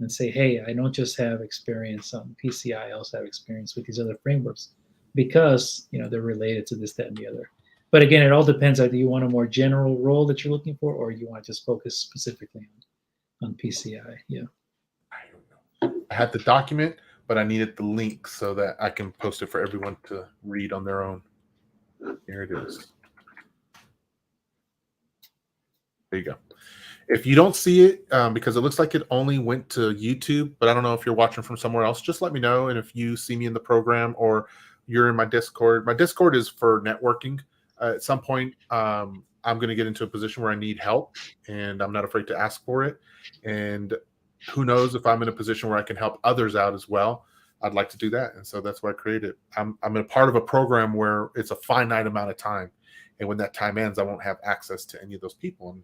Speaker 2: and say, hey, I don't just have experience on PCI, I also have experience with these other frameworks because they're related to this, that, and the other. But again, it all depends. Either you want a more general role that you're looking for, or you want to just focus specifically on PCI. Yeah.
Speaker 1: I don't know. I had the document, but I needed the link so that I can post it for everyone to read on their own. Here it is. There you go. If you don't see it, because it looks like it only went to YouTube, but I don't know if you're watching from somewhere else, just let me know. And if you see me in the program or you're in my Discord is for networking. At some point, I'm going to get into a position where I need help, and I'm not afraid to ask for it. And who knows, if I'm in a position where I can help others out as well, I'd like to do that. And so that's why I created it. I'm a part of a program where it's a finite amount of time. And when that time ends, I won't have access to any of those people. And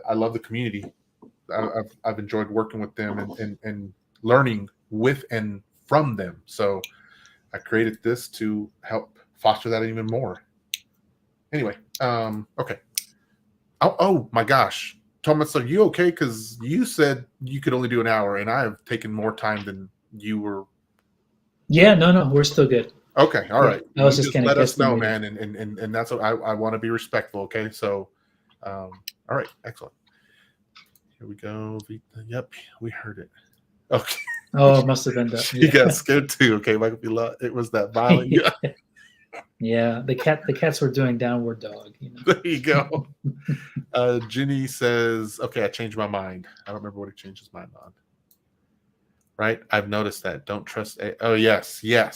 Speaker 1: I love the community. I've enjoyed working with them and learning with and from them. So I created this to help foster that even more. Anyway, okay. Oh my gosh. Thomas, are you okay? Because you said you could only do an hour, and I have taken more time than you were.
Speaker 2: Yeah, no, we're still good.
Speaker 1: Okay, all right.
Speaker 2: I was just kind of
Speaker 1: let us know, man, and that's what I want to be respectful. Okay, so, all right, excellent. Here we go. Yep, we heard it. Okay.
Speaker 2: Oh, it must have been that.
Speaker 1: You got scared too. Okay, Michael, it was that violent. Yeah.
Speaker 2: Yeah, the cats were doing downward dog.
Speaker 1: There you go. Ginny says, "Okay, I changed my mind. I don't remember what he changed his mind on." Right? I've noticed that. Don't trust. Oh, yes. The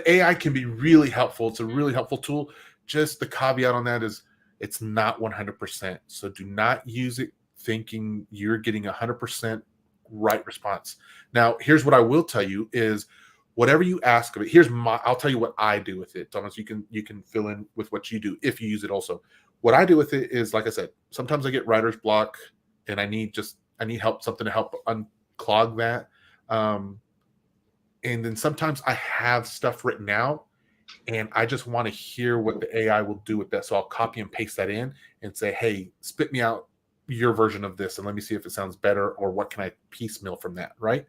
Speaker 1: AI can be really helpful. It's a really helpful tool. Just the caveat on that is it's not 100%. So do not use it thinking you're getting 100% right response. Now, here's what I will tell you is whatever you ask of it, I'll tell you what I do with it. Thomas, you can fill in with what you do if you use it also. What I do with it is, like I said, sometimes I get writer's block and I need help, something to help unclog that. And then sometimes I have stuff written out and I just want to hear what the AI will do with that. So I'll copy and paste that in and say, hey, spit me out your version of this and let me see if it sounds better or what can I piecemeal from that, right?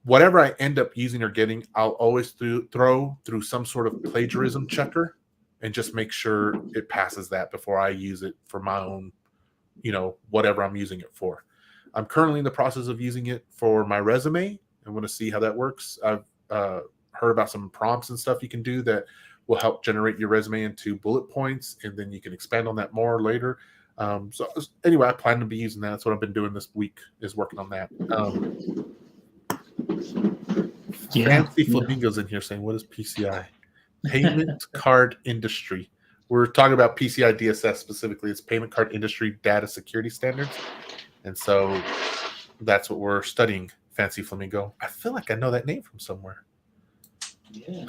Speaker 1: Whatever I end up using or getting, I'll always throw through some sort of plagiarism checker and just make sure it passes that before I use it for my own, whatever I'm using it for. I'm currently in the process of using it for my resume. I want to see how that works. I've heard about some prompts and stuff you can do that will help generate your resume into bullet points, and then you can expand on that more later. So anyway, I plan to be using that. That's what I've been doing this week, is working on that. Fancy Flamingos in here saying, what is PCI? Payment Card Industry. We're talking about PCI DSS specifically. It's Payment Card Industry Data Security Standards. And so that's what we're studying, Fancy Flamingo. I feel like I know that name from somewhere.
Speaker 2: Yeah.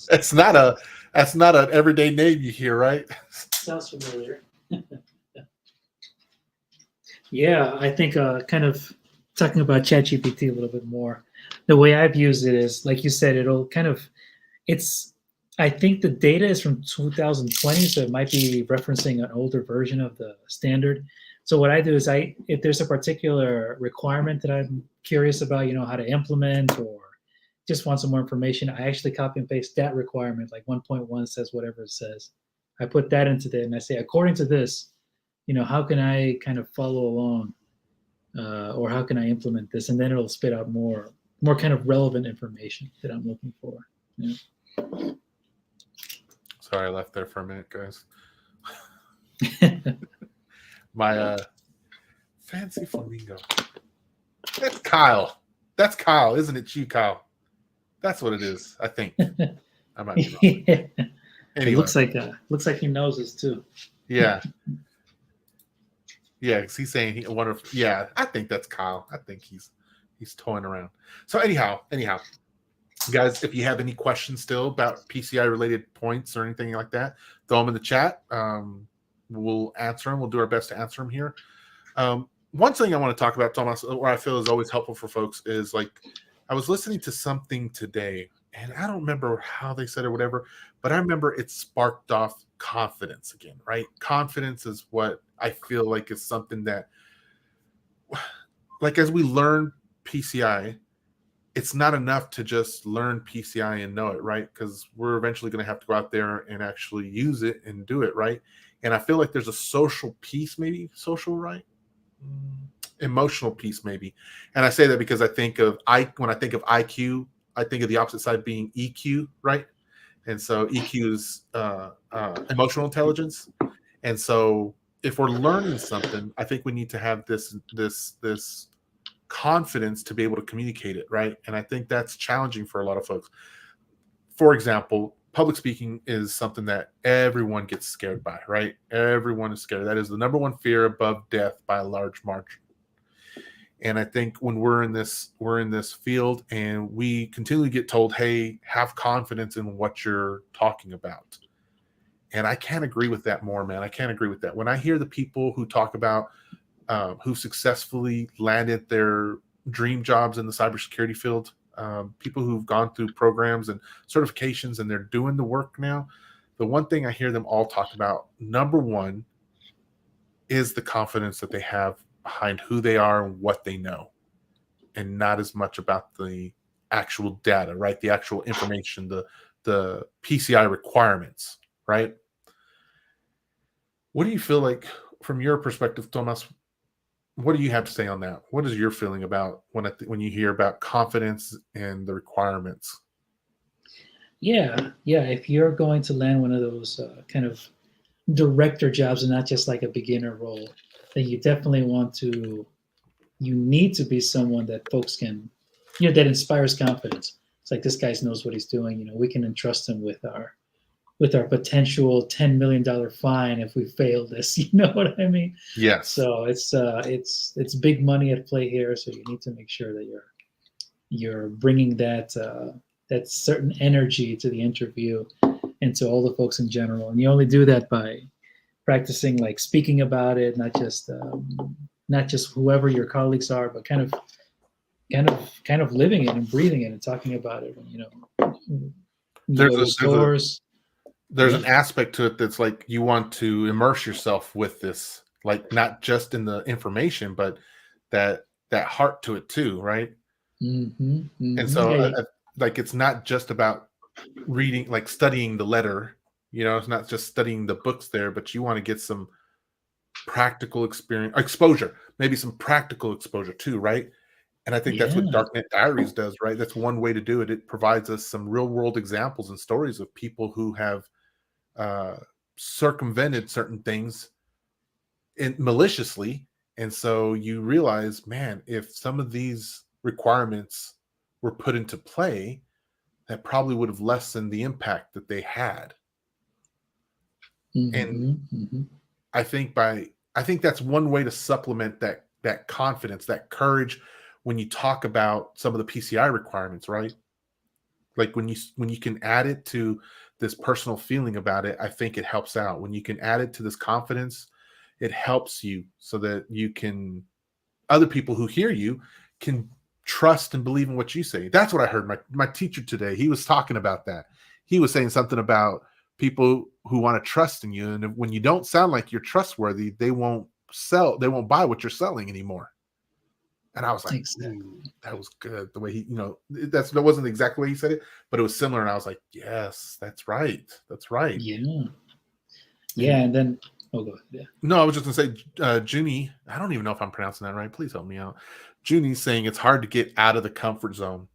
Speaker 1: That's not an everyday name you hear, right?
Speaker 2: Sounds familiar. Yeah, I think kind of talking about ChatGPT a little bit more. The way I've used it is, like you said, I think the data is from 2020, so it might be referencing an older version of the standard. So what I do is if there's a particular requirement that I'm curious about, how to implement or just want some more information, I actually copy and paste that requirement, like 1.1 says whatever it says. I put that into there and I say, according to this, how can I kind of follow along or how can I implement this? And then it'll spit out more kind of relevant information that I'm looking for. Yeah.
Speaker 1: Sorry, I left there for a minute, guys. My fancy flamingo. That's Kyle. That's Kyle, isn't it? You, Kyle. That's what it is. I think. I might be wrong.
Speaker 2: Yeah.
Speaker 1: Anyway,
Speaker 2: Looks like he knows us too.
Speaker 1: yeah, yeah. Because he's saying he. I wonder if. Yeah, I think that's Kyle. I think he's toying around. So anyhow, guys, if you have any questions still about PCI related points or anything like that, throw them in the chat. We'll answer them. We'll do our best to answer them here. One thing I want to talk about, Tomas, or I feel is always helpful for folks, is like I was listening to something today, and I don't remember how they said it or whatever, but I remember it sparked off confidence again, right? Confidence is what I feel like is something that, like, as we learn PCI, it's not enough to just learn PCI and know it, right? Because we're eventually going to have to go out there and actually use it and do it, right? And I feel like there's a social piece, maybe social, right? Emotional piece, maybe. And I say that because I think of when I think of IQ, I think of the opposite side being EQ, right? And so EQ is emotional intelligence. And so if we're learning something, I think we need to have this confidence to be able to communicate it, right? And I think that's challenging for a lot of folks. For example, public speaking is something that everyone gets scared by, right? Everyone is scared. That is the number one fear above death by a large margin. And I think when we're in this field and we continually get told, hey, have confidence in what you're talking about. And I can't agree with that more, man. I can't agree with that. When I hear the people who talk about who successfully landed their dream jobs in the cybersecurity field, people who've gone through programs and certifications and they're doing the work now, the one thing I hear them all talk about, number one, is the confidence that they have behind who they are and what they know, and not as much about the actual data, right? The actual information, the PCI requirements, right? What do you feel like from your perspective, Tomas? What do you have to say on that? What is your feeling about when you hear about confidence and the requirements?
Speaker 2: Yeah. If you're going to land one of those kind of director jobs and not just like a beginner role, then you definitely you need to be someone that folks can, that inspires confidence. It's like, this guy knows what he's doing. We can entrust him with our potential $10 million fine if we fail this. You know what I mean?
Speaker 1: Yes.
Speaker 2: So it's big money at play here. So you need to make sure that you're bringing that certain energy to the interview and to all the folks in general. And you only do that by practicing, like speaking about it, not just whoever your colleagues are, but kind of living it and breathing it and talking about it. And,
Speaker 1: there's an aspect to it that's like you want to immerse yourself with this, like not just in the information, but that heart to it too, right?
Speaker 2: Mm-hmm, mm-hmm.
Speaker 1: And so, like, it's not just about reading, like studying the letter. It's not just studying the books there, but you want to get some practical exposure, maybe some practical exposure too, right? And I think that's what Darknet Diaries does, right? That's one way to do it. It provides us some real world examples and stories of people who have circumvented certain things maliciously. And so you realize, man, if some of these requirements were put into play, that probably would have lessened the impact that they had.
Speaker 2: Mm-hmm,
Speaker 1: and
Speaker 2: mm-hmm.
Speaker 1: I think that's one way to supplement that confidence, that courage when you talk about some of the PCI requirements, right? Like when you can add it to this personal feeling about it, I think it helps out. When you can add it to this confidence, it helps you so that other people who hear you can trust and believe in what you say. That's what I heard my teacher today. He was talking about that. He was saying something about people who want to trust in you. And when you don't sound like you're trustworthy, they won't buy what you're selling anymore. And I was like, exactly. That was good. The way that wasn't exactly the way he said it, but it was similar. And I was like, yes, that's right. That's right.
Speaker 2: Yeah. And then, go ahead. Yeah.
Speaker 1: No, I was just going to say, Junie, I don't even know if I'm pronouncing that right. Please help me out. Junie's saying it's hard to get out of the comfort zone.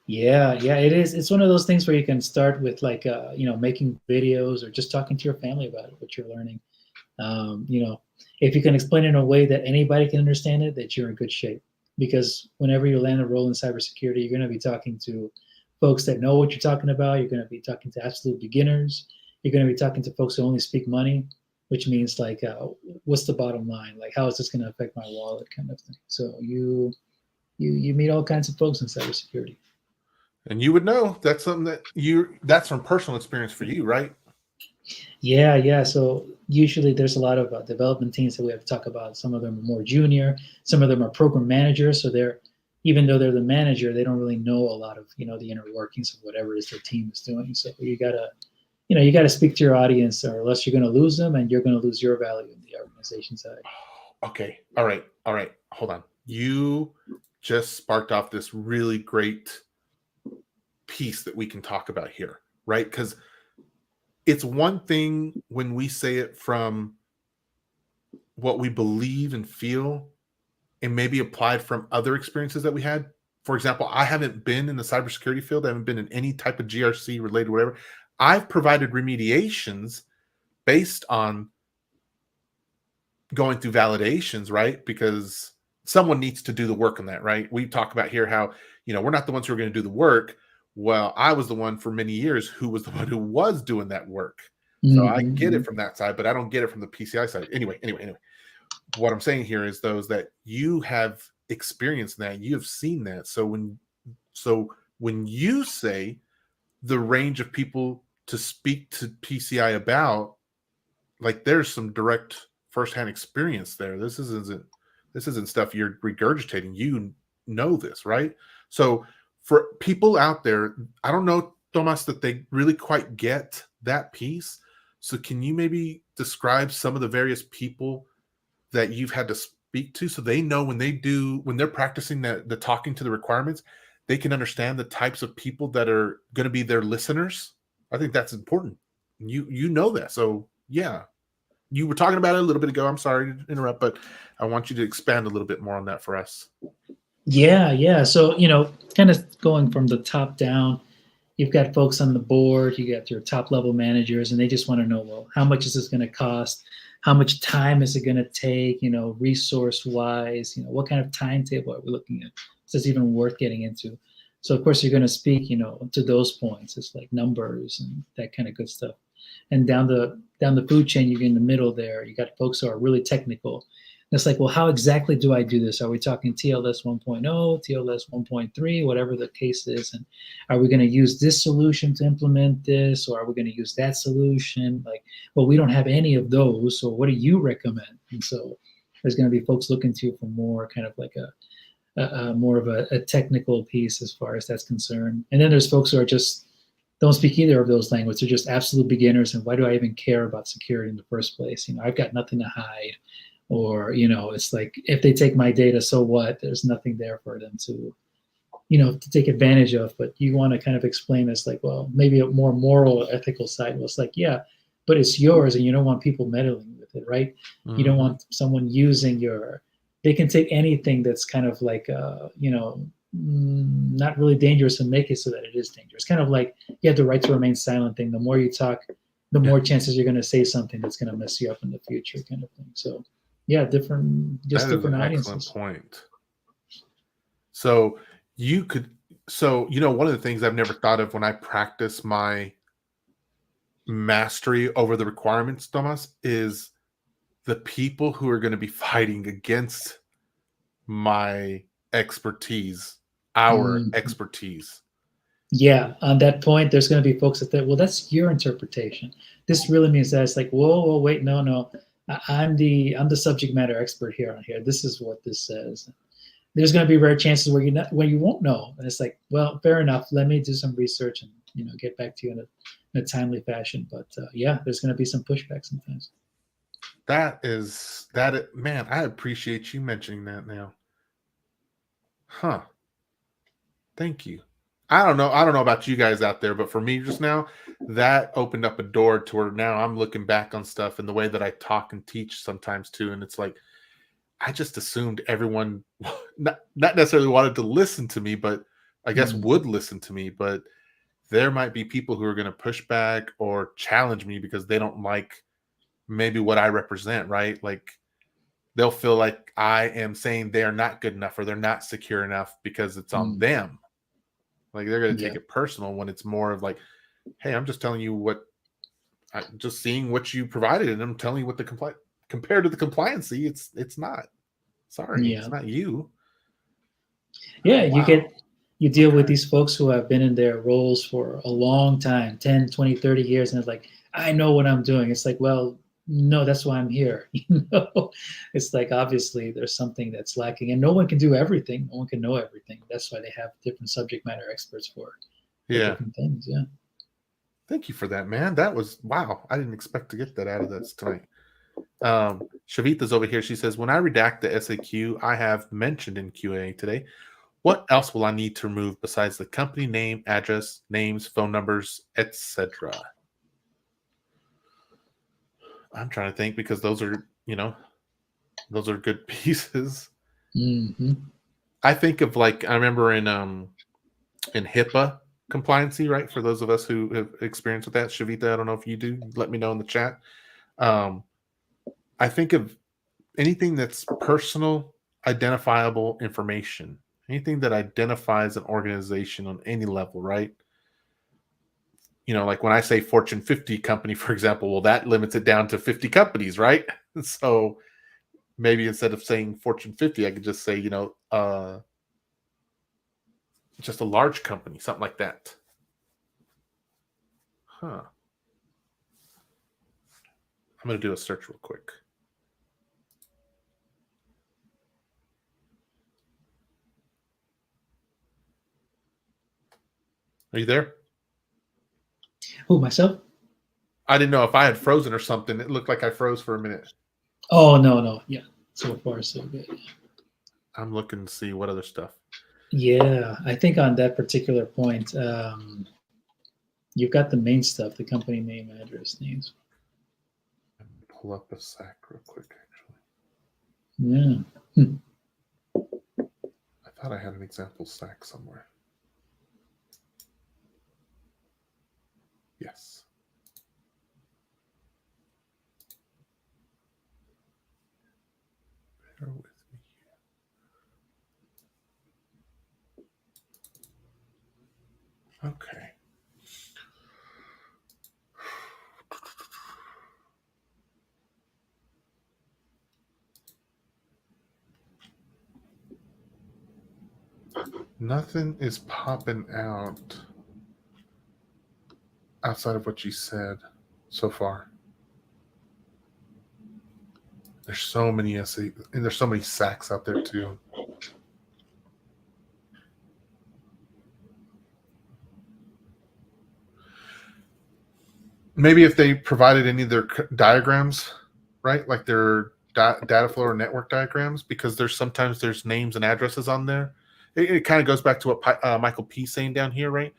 Speaker 2: Yeah, it is. It's one of those things where you can start with like, making videos or just talking to your family about it, what you're learning. You know, if you can explain it in a way that anybody can understand it, that you're in good shape. Because whenever you land a role in cybersecurity, you're going to be talking to folks that know what you're talking about. You're going to be talking to absolute beginners. You're going to be talking to folks who only speak money, which means like, what's the bottom line? Like, how is this going to affect my wallet, kind of thing. So you meet all kinds of folks in cybersecurity.
Speaker 1: And you would know that's something that's from personal experience for you, right?
Speaker 2: Yeah. So usually there's a lot of development teams that we have to talk about. Some of them are more junior. Some of them are program managers. So they're, even though they're the manager, they don't really know a lot of, the inner workings of whatever it is their team is doing. So you gotta speak to your audience, or else you're going to lose them, and you're going to lose your value in the organization side.
Speaker 1: Okay. All right. Hold on. You just sparked off this really great piece that we can talk about here, right? Because it's one thing when we say it from what we believe and feel and maybe applied from other experiences that we had. For example, I haven't been in the cybersecurity field. I haven't been in any type of GRC related, whatever. I've provided remediations based on going through validations, right? Because someone needs to do the work on that, right? We talk about here how, we're not the ones who are going to do the work. Well, I was the one for many years who was the one who was doing that work. So I get it from that side, but I don't get it from the PCI side. Anyway. What I'm saying here is those that you have experienced that, you have seen that. So when you say the range of people to speak to PCI about, like there's some direct firsthand experience there. This isn't stuff you're regurgitating. You know this, right? So for people out there, I don't know, Tomas, that they really quite get that piece. So can you maybe describe some of the various people that you've had to speak to, so they know when they're practicing the talking to the requirements, they can understand the types of people that are going to be their listeners? I think that's important. You know that. So yeah, you were talking about it a little bit ago. I'm sorry to interrupt, but I want you to expand a little bit more on that for us.
Speaker 2: Yeah. So, kind of going from the top down, you've got folks on the board, you got your top level managers, and they just want to know, well, how much is this going to cost? How much time is it going to take, resource wise, what kind of timetable are we looking at? Is this even worth getting into? So of course you're going to speak, to those points. It's like numbers and that kind of good stuff. And down the food chain, you're in the middle there. You got folks who are really technical. And it's like, well, how exactly do I do this? Are we talking TLS 1.0, TLS 1.3, whatever the case is? And are we going to use this solution to implement this, or are we going to use that solution? Like, well, we don't have any of those. So what do you recommend? And so there's going to be folks looking to you for more kind of like more of a technical piece as far as that's concerned. And then there's folks who are just don't speak either of those languages. They're just absolute beginners. And why do I even care about security in the first place? I've got nothing to hide. Or, it's like, if they take my data, so what? There's nothing there for them to, to take advantage of. But you want to kind of explain this like, well, maybe a more moral, ethical side. Well, it's like, yeah, but it's yours, and you don't want people meddling with it, right? Mm-hmm. You don't want someone using they can take anything that's kind of like, not really dangerous and make it so that it is dangerous. Kind of like you have the right to remain silent thing. The more you talk, the more chances you're going to say something that's going to mess you up in the future, kind of thing. So yeah, different audiences.
Speaker 1: Excellent point. So one of the things I've never thought of when I practice my mastery over the requirements, Tomas, is the people who are going to be fighting against my expertise, our expertise.
Speaker 2: Yeah, on that point, there's going to be folks that say, well, that's your interpretation. This really means that. It's like, whoa, wait, no. I'm the subject matter expert here. This is what this says. There's going to be rare chances where you won't know, and it's like, well, fair enough. Let me do some research and get back to you in a timely fashion. But yeah, there's going to be some pushback sometimes.
Speaker 1: Man, I appreciate you mentioning that now. Huh. Thank you. I don't know about you guys out there, but for me just now, that opened up a door to where now I'm looking back on stuff and the way that I talk and teach sometimes too. And it's like, I just assumed everyone not necessarily wanted to listen to me, but I guess would listen to me. But there might be people who are going to push back or challenge me because they don't like maybe what I represent, right? Like they'll feel like I am saying they're not good enough or they're not secure enough because it's on them. Like they're going to take it personal when it's more of like, hey, I'm just telling you what, just seeing what you provided and I'm telling you what the compared to the compliancy, it's not. Sorry, it's not you.
Speaker 2: Yeah, you deal with these folks who have been in their roles for a long time, 10, 20, 30 years, and it's like, I know what I'm doing. It's like, well, no, that's why I'm here. It's like, obviously there's something that's lacking, and no one can do everything. No one can know everything. That's why they have different subject matter experts for different things. Yeah.
Speaker 1: Thank you for that, man. That was, wow. I didn't expect to get that out of this tonight. Shavita's over here. She says, when I redact the SAQ I have mentioned in QA today, what else will I need to remove besides the company name, address, names, phone numbers, etc.? I'm trying to think because those are, those are good pieces.
Speaker 2: Mm-hmm.
Speaker 1: I think of like, I remember in HIPAA compliancy, right? For those of us who have experience with that, Shavita, I don't know if you do. Let me know in the chat. I think of anything that's personal, identifiable information, anything that identifies an organization on any level, right? Like when I say Fortune 50 company, for example, well, that limits it down to 50 companies, right? So maybe instead of saying Fortune 50, I could just say, just a large company, something like that. Huh. I'm going to do a search real quick. Are you there?
Speaker 2: Who, myself?
Speaker 1: I didn't know if I had frozen or something. It looked like I froze for a minute.
Speaker 2: Oh, no. Yeah. So far, so good.
Speaker 1: I'm looking to see what other stuff.
Speaker 2: Yeah. I think on that particular point, you've got the main stuff, the company name, address, names.
Speaker 1: Pull up a SAC real quick, actually.
Speaker 2: Yeah.
Speaker 1: I thought I had an example SAC somewhere. Yes. Bear with me here. Okay. Nothing is popping out outside of what you said so far. There's so many and there's so many SACs out there too. Maybe if they provided any of their diagrams, right? Like their data flow or network diagrams, because sometimes there's names and addresses on there. It kind of goes back to what Michael P saying down here, right?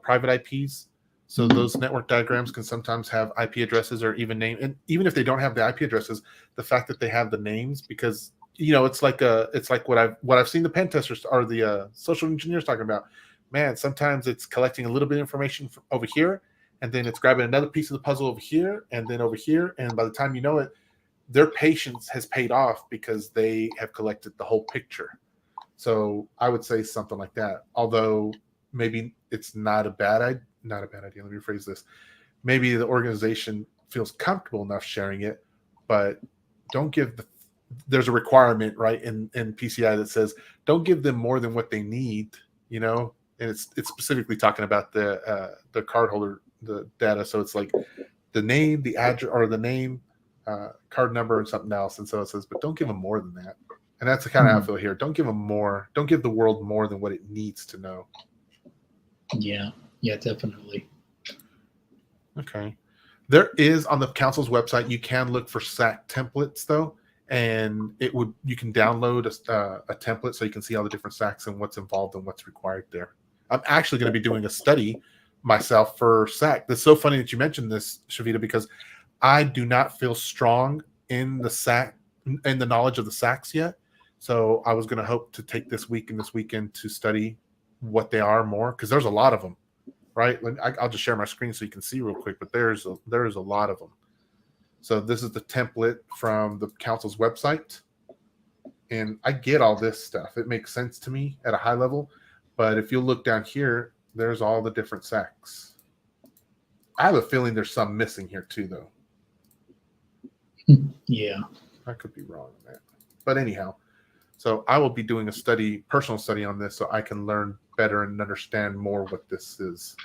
Speaker 1: Private IPs. So those network diagrams can sometimes have IP addresses or even name. And even if they don't have the IP addresses, the fact that they have the names, because it's like what I've seen the pen testers or the social engineers talking about. Man, sometimes it's collecting a little bit of information from over here, and then it's grabbing another piece of the puzzle over here, and then over here, and by the time you know it, their patience has paid off because they have collected the whole picture. So I would say something like that. Although maybe it's not a bad idea. Not a bad idea. Let me rephrase this. Maybe the organization feels comfortable enough sharing it, but don't give there's a requirement, right, in PCI that says don't give them more than what they need, and it's specifically talking about the cardholder, the data. So it's like the name, the address, or the name, card number, and something else. And so it says, but don't give them more than that. And that's the kind of how I feel here. Don't give them more. Don't give the world more than what it needs to know.
Speaker 2: Yeah, definitely.
Speaker 1: Okay. There is on the council's website, you can look for SAC templates though, and you can download a template so you can see all the different SACs and what's involved and what's required there. I'm actually going to be doing a study myself for SAC. That's so funny that you mentioned this, Shavita, because I do not feel strong in the SAC and the knowledge of the SACs yet. So I was going to hope to take this week and this weekend to study what they are more, because there's a lot of them, right? I'll just share my screen so you can see real quick, but there's a lot of them. So this is the template from the council's website. And I get all this stuff. It makes sense to me at a high level. But if you look down here, there's all the different SACs. I have a feeling there's some missing here too, though.
Speaker 2: Yeah.
Speaker 1: I could be wrong on that. But anyhow, so I will be doing a personal study on this so I can learn better and understand more what this is.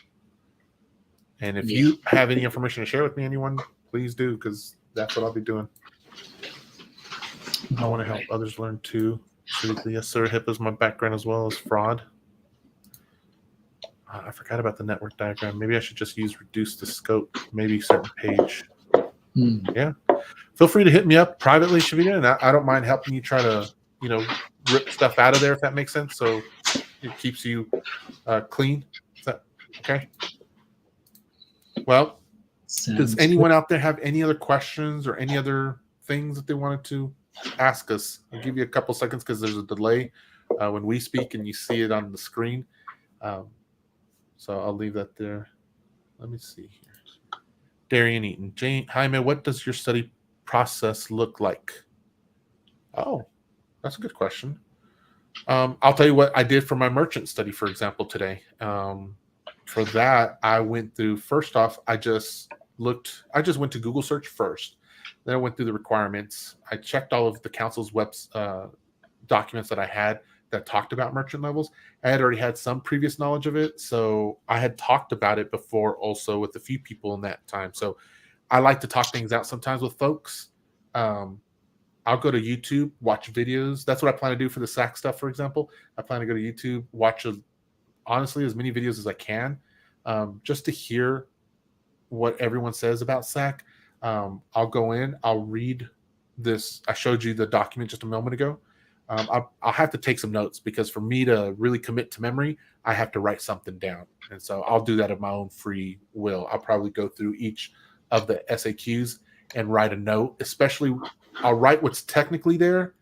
Speaker 1: And if you have any information to share with me, anyone, please do, because that's what I'll be doing. I want to help others learn too. Yes, sir. HIPAA is my background as well as fraud. I forgot about the network diagram. Maybe I should just use reduce the scope, maybe certain page. Yeah. Feel free to hit me up privately, Shavita, and I don't mind helping you try to, rip stuff out of there if that makes sense. So it keeps you clean. Is that okay? Well, does anyone out there have any other questions or any other things that they wanted to ask us? I'll give you a couple seconds because there's a delay when we speak and you see it on the screen. So I'll leave that there. Let me see here. Darian Eaton. Jaime, what does your study process look like? Oh, that's a good question. I'll tell you what I did for my merchant study, for example, today. For that, I went through, first off, I just went to Google search first. Then I went through the requirements. I checked all of the council's documents that I had that talked about merchant levels. I had already had some previous knowledge of it, so I had talked about it before also with a few people in that time. So I like to talk things out sometimes with folks. I'll go to YouTube, watch videos. That's what I plan to do for the SAC stuff, for example. I plan to go to YouTube, watch honestly as many videos as I can, just to hear what everyone says about SAC. I'll go in, I'll read this. I showed you the document just a moment ago. I'll have to take some notes because for me to really commit to memory, I have to write something down. And so I'll do that of my own free will. I'll probably go through each of the SAQs and write a note, especially I'll write what's technically there.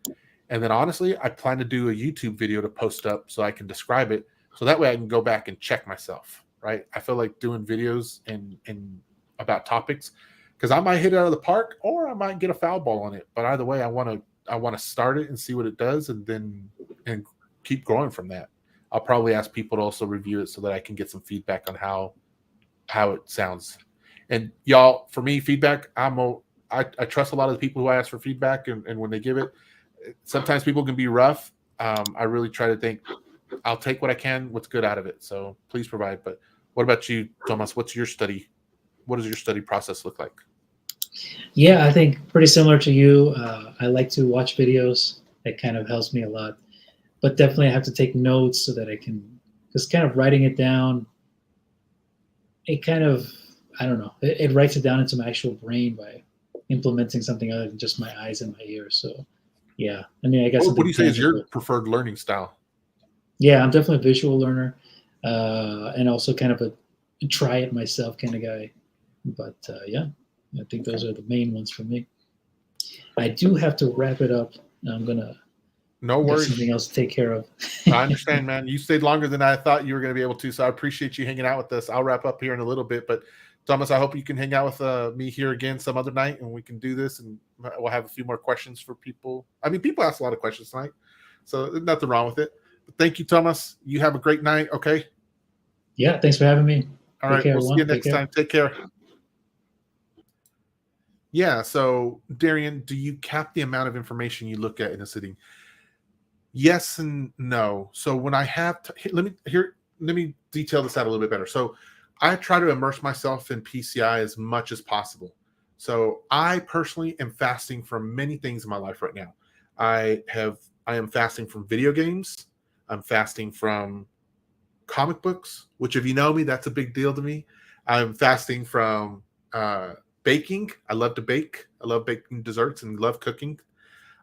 Speaker 1: And then honestly, I plan to do a YouTube video to post up so I can describe it. So that way I can go back and check myself, right? I feel like doing videos and about topics because I might hit it out of the park or I might get a foul ball on it. But either way, I want to start it and see what it does and keep growing from that. I'll probably ask people to also review it so that I can get some feedback on how it sounds. And y'all, for me, feedback, I trust a lot of the people who I ask for feedback and when they give it, sometimes people can be rough. I really try to think I'll take what I can, what's good out of it. So please provide. But what about you, Tomas? What's your study? What does your study process look like?
Speaker 2: Yeah, I think pretty similar to you. I like to watch videos. That kind of helps me a lot. But definitely I have to take notes so that I can, because kind of writing it down, it kind of, I don't know, it writes it down into my actual brain by implementing something other than just my eyes and my ears. So yeah, I mean, I guess.
Speaker 1: What do you say is your preferred learning style?
Speaker 2: Yeah, I'm definitely a visual learner and also kind of a try it myself kind of guy. But yeah, I think those are the main ones for me. I do have to wrap it up. I'm going to get something else to take care of.
Speaker 1: I understand, man. You stayed longer than I thought you were going to be able to, so I appreciate you hanging out with us. I'll wrap up here in a little bit, but Tomas, I hope you can hang out with me here again some other night and we can do this and we'll have a few more questions for people. I mean, people ask a lot of questions tonight, so there's nothing wrong with it. But thank you, Tomas. You have a great night, okay?
Speaker 2: Yeah, thanks for having me.
Speaker 1: All right, we'll see you next time. Take care. Yeah, so Darian, do you cap the amount of information you look at in a sitting? Yes and no. So when I have let me detail this out a little bit better. So I try to immerse myself in PCI as much as possible. So I personally am fasting from many things in my life right now. I am fasting from video games. I'm fasting from comic books, which if you know me, that's a big deal to me. I'm fasting from baking. I love to bake. I love baking desserts and love cooking.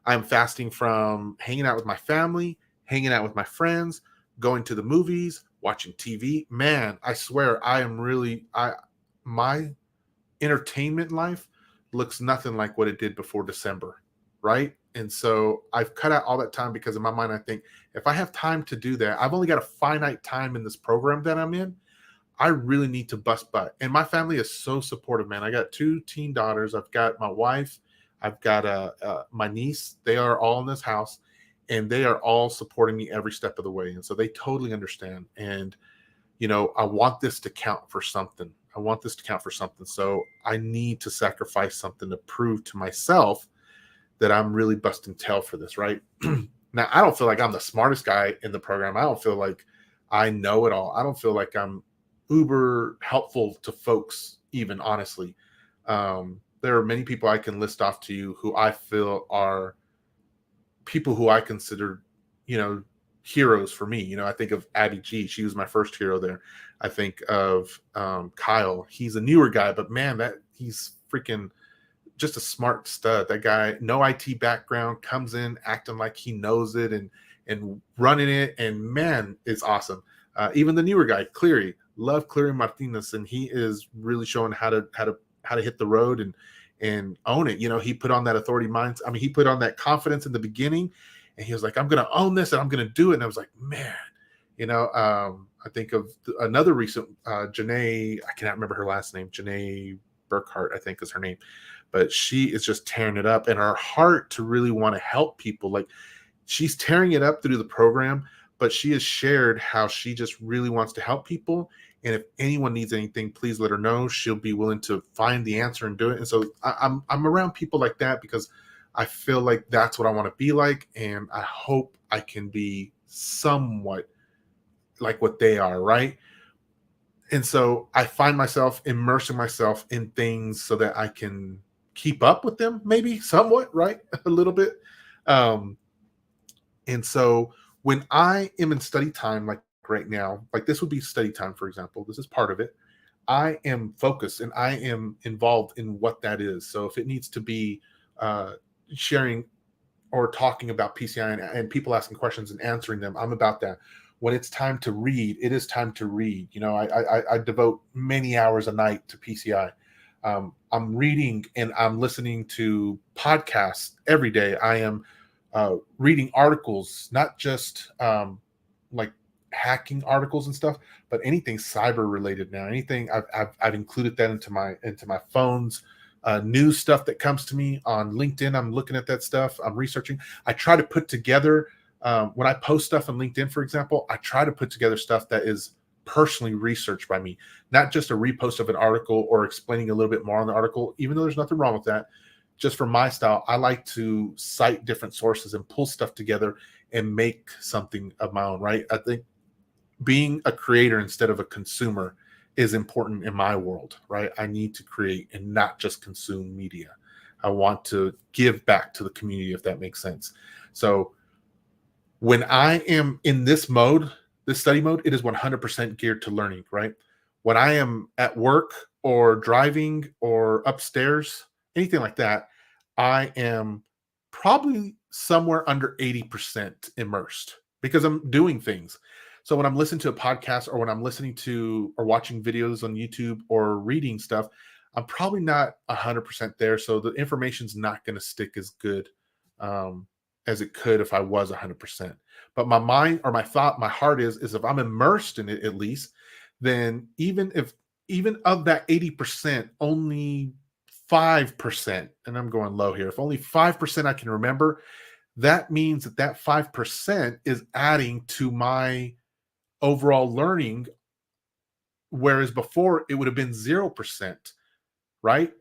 Speaker 1: I'm fasting from hanging out with my family, hanging out with my friends, going to the movies, watching TV. Man, I swear my entertainment life looks nothing like what it did before December, right? And so I've cut out all that time because in my mind, I think if I have time to do that, I've only got a finite time in this program that I'm in. I really need to bust butt. And my family is so supportive, man. I got 2 teen daughters. I've got my wife. I've got my niece. They are all in this house, and they are all supporting me every step of the way. And so they totally understand. And I want this to count for something. I want this to count for something. So I need to sacrifice something to prove to myself that I'm really busting tail for this, right? Now, I don't feel like I'm the smartest guy in the program. I don't feel like I know it all. I don't feel like I'm uber helpful to folks, even honestly. There are many people I can list off to you who I feel are people who I consider, heroes for me. I think of Abby G. She was my first hero there. I think of Kyle. He's a newer guy, but man, he's freaking just a smart stud. That guy, no IT background, comes in acting like he knows it and running it, and man, it's awesome. Even the newer guy, Cleary, love Cleary Martinez, and he is really showing how to hit the road and own it. He put on that authority mind. I mean, he put on that confidence in the beginning, and he was like, "I'm going to own this, and I'm going to do it." And I was like, man, I think of another recent Janae. I cannot remember her last name. Janae Burkhart, I think, is her name. But she is just tearing it up, and her heart to really want to help people. Like, she's tearing it up through the program, but she has shared how she just really wants to help people. And if anyone needs anything, please let her know. She'll be willing to find the answer and do it. And so I'm around people like that because I feel like that's what I want to be like. And I hope I can be somewhat like what they are, right? And so I find myself immersing myself in things so that I can keep up with them, maybe somewhat, right? A little bit. And so when I am in study time, like right now, like this would be study time, for example, this is part of it. I am focused and I am involved in what that is. So if it needs to be sharing or talking about PCI and people asking questions and answering them, I'm about that. When it's time to read, it is time to read. I devote many hours a night to PCI. I'm reading and I'm listening to podcasts every day. I am reading articles, not just like hacking articles and stuff, but anything cyber related now. Anything I've included that into my phone's news stuff that comes to me on LinkedIn. I'm looking at that stuff. I'm researching. I try to put together when I post stuff on LinkedIn, for example. I try to put together stuff that is personally researched by me, not just a repost of an article or explaining a little bit more on the article, even though there's nothing wrong with that. Just for my style, I like to cite different sources and pull stuff together and make something of my own, right? I think being a creator instead of a consumer is important in my world, right? I need to create and not just consume media. I want to give back to the community, if that makes sense. So when I am in this mode, this study mode, it is 100% geared to learning, right? When I am at work or driving or upstairs, anything like that, I am probably somewhere under 80% immersed because I'm doing things. So when I'm listening to a podcast or when I'm listening to or watching videos on YouTube or reading stuff, I'm probably not 100% there. So the information's not going to stick as good as it could if I was 100%. But my mind or my thought, my heart is if I'm immersed in it at least, then even of that 80%, only 5%, and I'm going low here, if only 5% I can remember, that means that 5% is adding to my overall learning, whereas before it would have been 0%, right?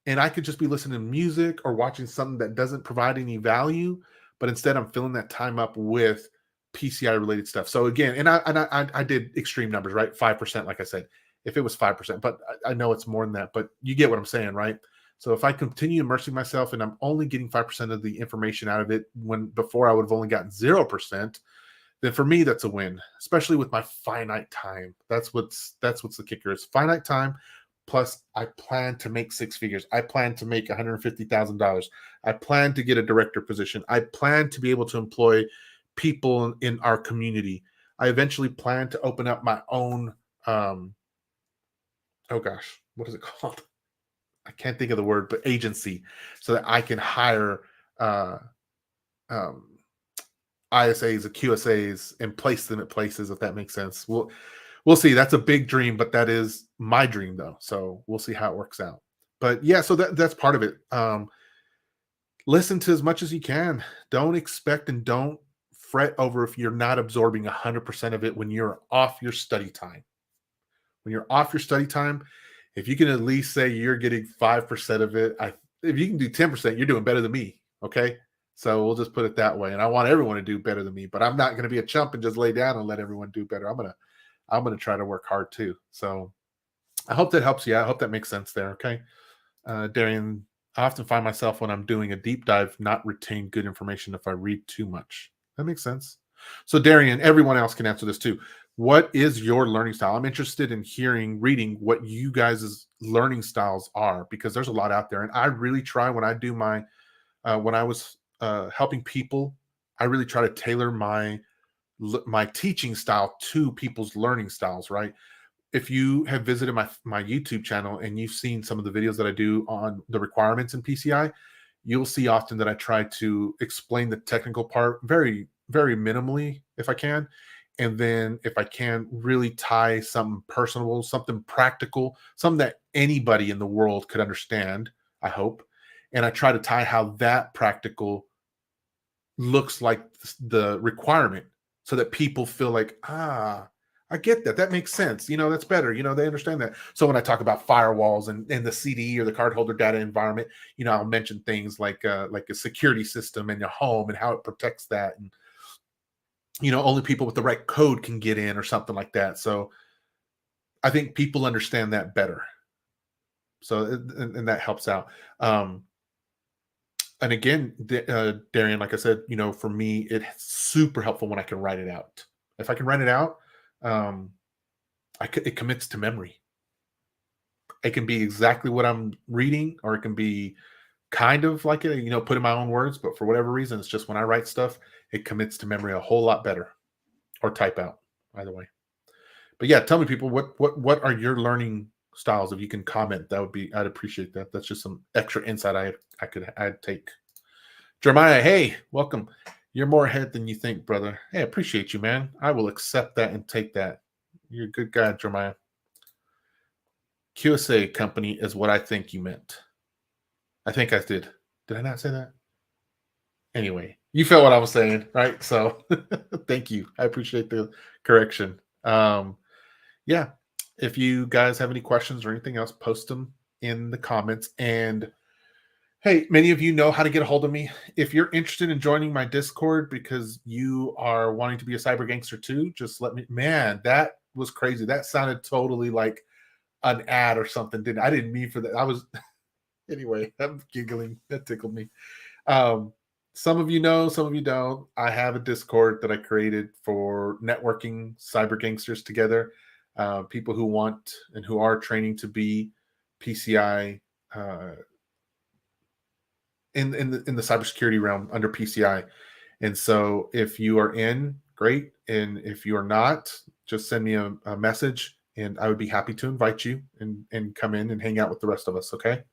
Speaker 1: And I could just be listening to music or watching something that doesn't provide any value, but instead I'm filling that time up with PCI related stuff. So again, and I did extreme numbers, right? 5%, like I said, if it was 5%, but I know it's more than that, but you get what I'm saying, right? So if I continue immersing myself and I'm only getting 5% of the information out of it when before I would have only gotten 0%, then for me that's a win, especially with my finite time. That's what's the kicker is finite time. Plus, I plan to make 6 figures. I plan to make $150,000. I plan to get a director position. I plan to be able to employ people in our community. I eventually plan to open up my own. Oh gosh, what is it called? I can't think of the word, but agency, so that I can hire ISAs or QSAs and place them at places, if that makes sense. we'll see. That's a big dream, but that is my dream though. So we'll see how it works out. But yeah, so that's part of it. Listen to as much as you can. Don't expect and don't fret over if you're not absorbing 100% of it when you're off your study time. When you're off your study time, if you can at least say you're getting 5% of it, if you can do 10%, you're doing better than me. Okay. So we'll just put it that way. And I want everyone to do better than me, but I'm not going to be a chump and just lay down and let everyone do better. I'm going to try to work hard too. So I hope that helps you out. I hope that makes sense there. Okay. Darian, I often find myself when I'm doing a deep dive, not retain good information if I read too much. That makes sense. So Darian, everyone else can answer this too. What is your learning style? I'm interested in reading what you guys' learning styles are, because there's a lot out there. And I really try when I do when I was helping people, I really try to tailor my teaching style to people's learning styles, right? If you have visited my YouTube channel and you've seen some of the videos that I do on the requirements in PCI, you'll see often that I try to explain the technical part very, very minimally if I can. And then if I can, really tie something personable, something practical, something that anybody in the world could understand, I hope. And I try to tie how that practical looks like the requirement so that people feel like, I get that. That makes sense. That's better. They understand that. So when I talk about firewalls and the CD or the card holder data environment, I'll mention things like a security system in your home and how it protects that. And, only people with the right code can get in or something like that. So I think people understand that better. So, and that helps out. And again, Darian, like I said, for me, it's super helpful when I can write it out. If I can write it out, it commits to memory. It can be exactly what I'm reading, or it can be kind of like it, put in my own words. But for whatever reason, it's just when I write stuff, it commits to memory a whole lot better, or type out, either way. But yeah, tell me, people, what are your learning styles? If you can comment, I'd appreciate that. That's just some extra insight I'd take. Jeremiah, hey, welcome. You're more ahead than you think, brother. Hey, I appreciate you, man. I will accept that and take that. You're a good guy, Jeremiah. QSA company is what I think you meant. I think I did. Did I not say that? Anyway, you felt what I was saying, right? So thank you. I appreciate the correction. Yeah. If you guys have any questions or anything else, post them in the comments. And hey, many of you know how to get a hold of me. If you're interested in joining my Discord because you are wanting to be a cyber gangster too, just let me. Man, that was crazy. That sounded totally like an ad or something. I didn't mean for that. I was anyway. I'm giggling. That tickled me. Some of you know, some of you don't. I have a Discord that I created for networking cyber gangsters together. People who want and who are training to be PCI. In the cybersecurity realm under PCI. And so if you are in, great. And if you are not, just send me a message and I would be happy to invite you and come in and hang out with the rest of us. Okay.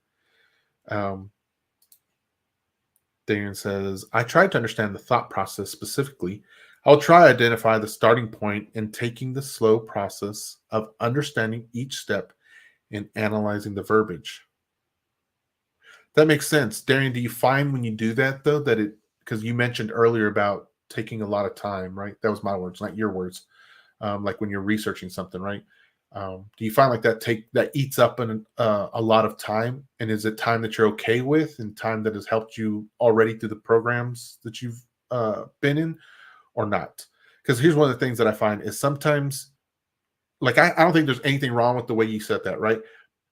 Speaker 1: Darren says, I tried to understand the thought process specifically. I'll try to identify the starting point and taking the slow process of understanding each step and analyzing the verbiage. That makes sense. Darian, do you find when you do that, though, that because you mentioned earlier about taking a lot of time, right? That was my words, not your words. Like when you're researching something, right? Do you find like that eats up a lot of time? And is it time that you're okay with and time that has helped you already through the programs that you've been in, or not? Because here's one of the things that I find is sometimes, like, I don't think there's anything wrong with the way you said that, right?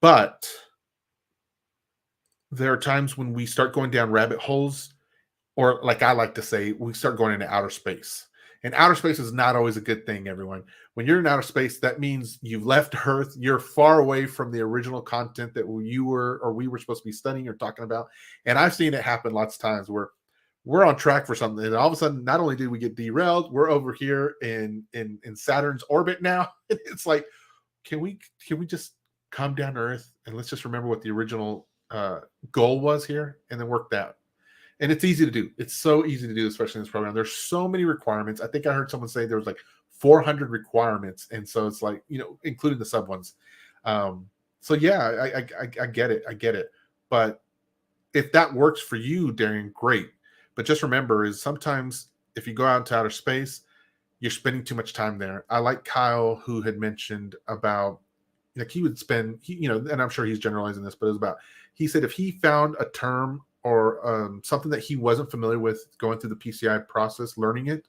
Speaker 1: But there are times when we start going down rabbit holes, or like I like to say, we start going into outer space. And outer space is not always a good thing, everyone. When you're in outer space, that means you've left Earth. You're far away from the original content that we were supposed to be studying or talking about. And I've seen it happen lots of times where we're on track for something, and all of a sudden, not only did we get derailed, we're over here in Saturn's orbit now. It's like, can we just come down to Earth and let's just remember what the original goal was here, and then work that. And it's easy to do. It's so easy to do, especially in this program. There's so many requirements. I think I heard someone say there was like 400 requirements, and so it's like, including the sub ones. So yeah, I get it. I get it. But if that works for you, Darian, great. But just remember, is sometimes if you go out into outer space, you're spending too much time there. I like Kyle, who had mentioned about, like, he would spend, and I'm sure he's generalizing this, but it was about, he said if he found a term or something that he wasn't familiar with going through the PCI process, learning it,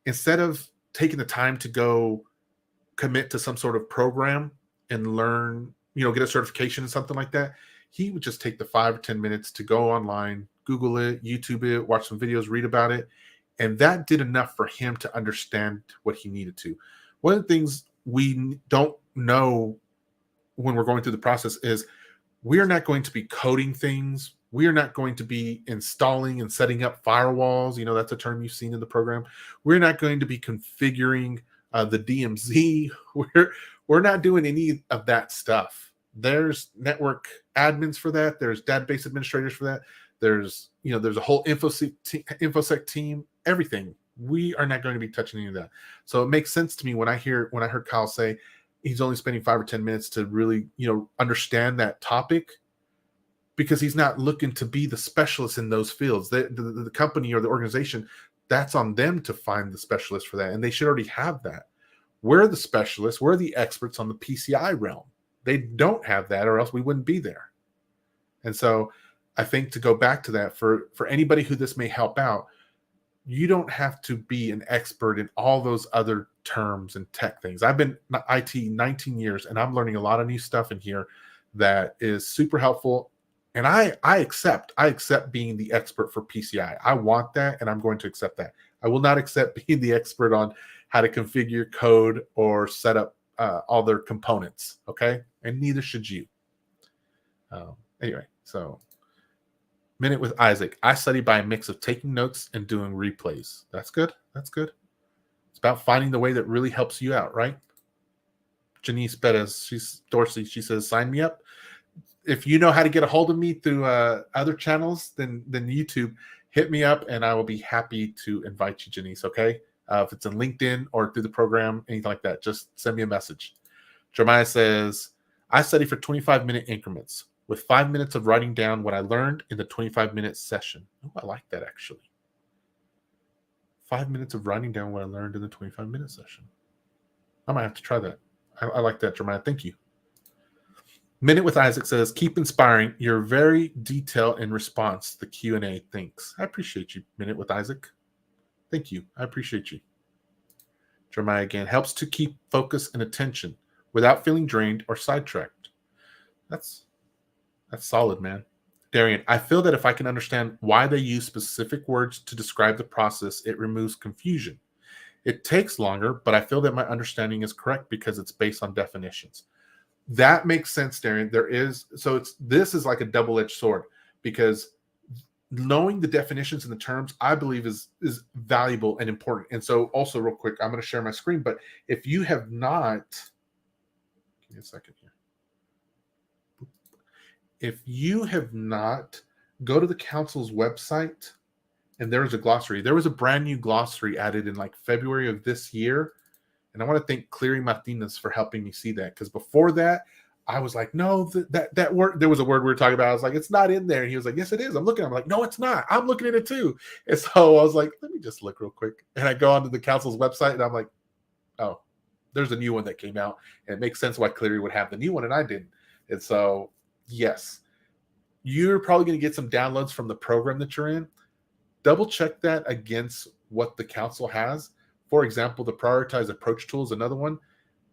Speaker 1: instead of taking the time to go commit to some sort of program and learn, get a certification and something like that, he would just take the 5 or 10 minutes to go online, Google it, YouTube it, watch some videos, read about it. And that did enough for him to understand what he needed to. One of the things we don't know when we're going through the process is we are not going to be coding things. We are not going to be installing and setting up firewalls. That's a term you've seen in the program. We're not going to be configuring the DMZ. We're not doing any of that stuff. There's network admins for that. There's database administrators for that. There's a whole infosec team, everything. We are not going to be touching any of that. So it makes sense to me when I heard Kyle say he's only spending 5 or 10 minutes to really, understand that topic, because he's not looking to be the specialist in those fields. The company or the organization, that's on them to find the specialist for that. And they should already have that. We're the specialists. We're the experts on the PCI realm. They don't have that, or else we wouldn't be there. And so I think to go back to that, for anybody who this may help out, you don't have to be an expert in all those other terms and tech things. I've been IT 19 years, and I'm learning a lot of new stuff in here that is super helpful. And I accept being the expert for PCI. I want that, and I'm going to accept that. I will not accept being the expert on how to configure code or set up all their components, okay? And neither should you. Anyway, so Minute with Isaac. I study by a mix of taking notes and doing replays. That's good. That's good. It's about finding the way that really helps you out, right? Janice Bettis, Dorsey, she says, sign me up. If you know how to get a hold of me through other channels than YouTube, hit me up and I will be happy to invite you, Janice, okay? If it's in LinkedIn or through the program, anything like that, just send me a message. Jeremiah says, I study for 25-minute increments with 5 minutes of writing down what I learned in the 25-minute session. Oh, I like that, actually. 5 minutes of writing down what I learned in the 25-minute session. I might have to try that. I like that, Jeremiah. Thank you. Minute with Isaac says, keep inspiring. You're very detailed in response to the Q&A. Thanks. I appreciate you, Minute with Isaac. Thank you. I appreciate you. Jeremiah again, helps to keep focus and attention without feeling drained or sidetracked. That's solid, man. Darian, I feel that if I can understand why they use specific words to describe the process, it removes confusion. It takes longer, but I feel that my understanding is correct because it's based on definitions. That makes sense, Darian. This is like a double-edged sword, because knowing the definitions and the terms, I believe, is valuable and important. And so also, real quick, I'm going to share my screen, but if you have not, give me a second here. If you have not, go to the council's website, and there is a glossary. There was a brand new glossary added in like February of this year. And I want to thank Cleary Martinez for helping me see that. Because before that, I was like, no, that word, there was a word we were talking about. I was like, it's not in there. And he was like, yes, it is. I'm looking. I'm like, no, it's not. I'm looking at it too. And so I was like, let me just look real quick. And I go onto the council's website, and I'm like, oh, there's a new one that came out. And it makes sense why Cleary would have the new one and I didn't. And so, yes, you're probably going to get some downloads from the program that you're in. Double check that against what the council has. For example, the prioritized approach tool is another one.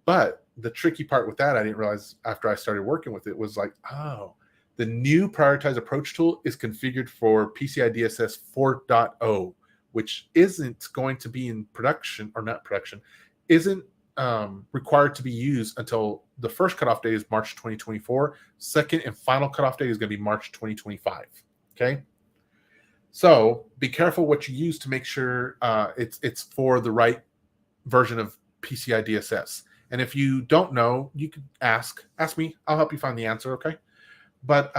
Speaker 1: But the tricky part with that, I didn't realize after I started working with it, was like, oh, the new prioritized approach tool is configured for PCI DSS 4.0, which isn't going to be in production, or not production, isn't required to be used until the first cutoff date is March 2024. Second and final cutoff date is going to be March 2025. Okay. So be careful what you use to make sure it's for the right version of PCI DSS. And if you don't know, you can ask me. I'll help you find the answer, okay? But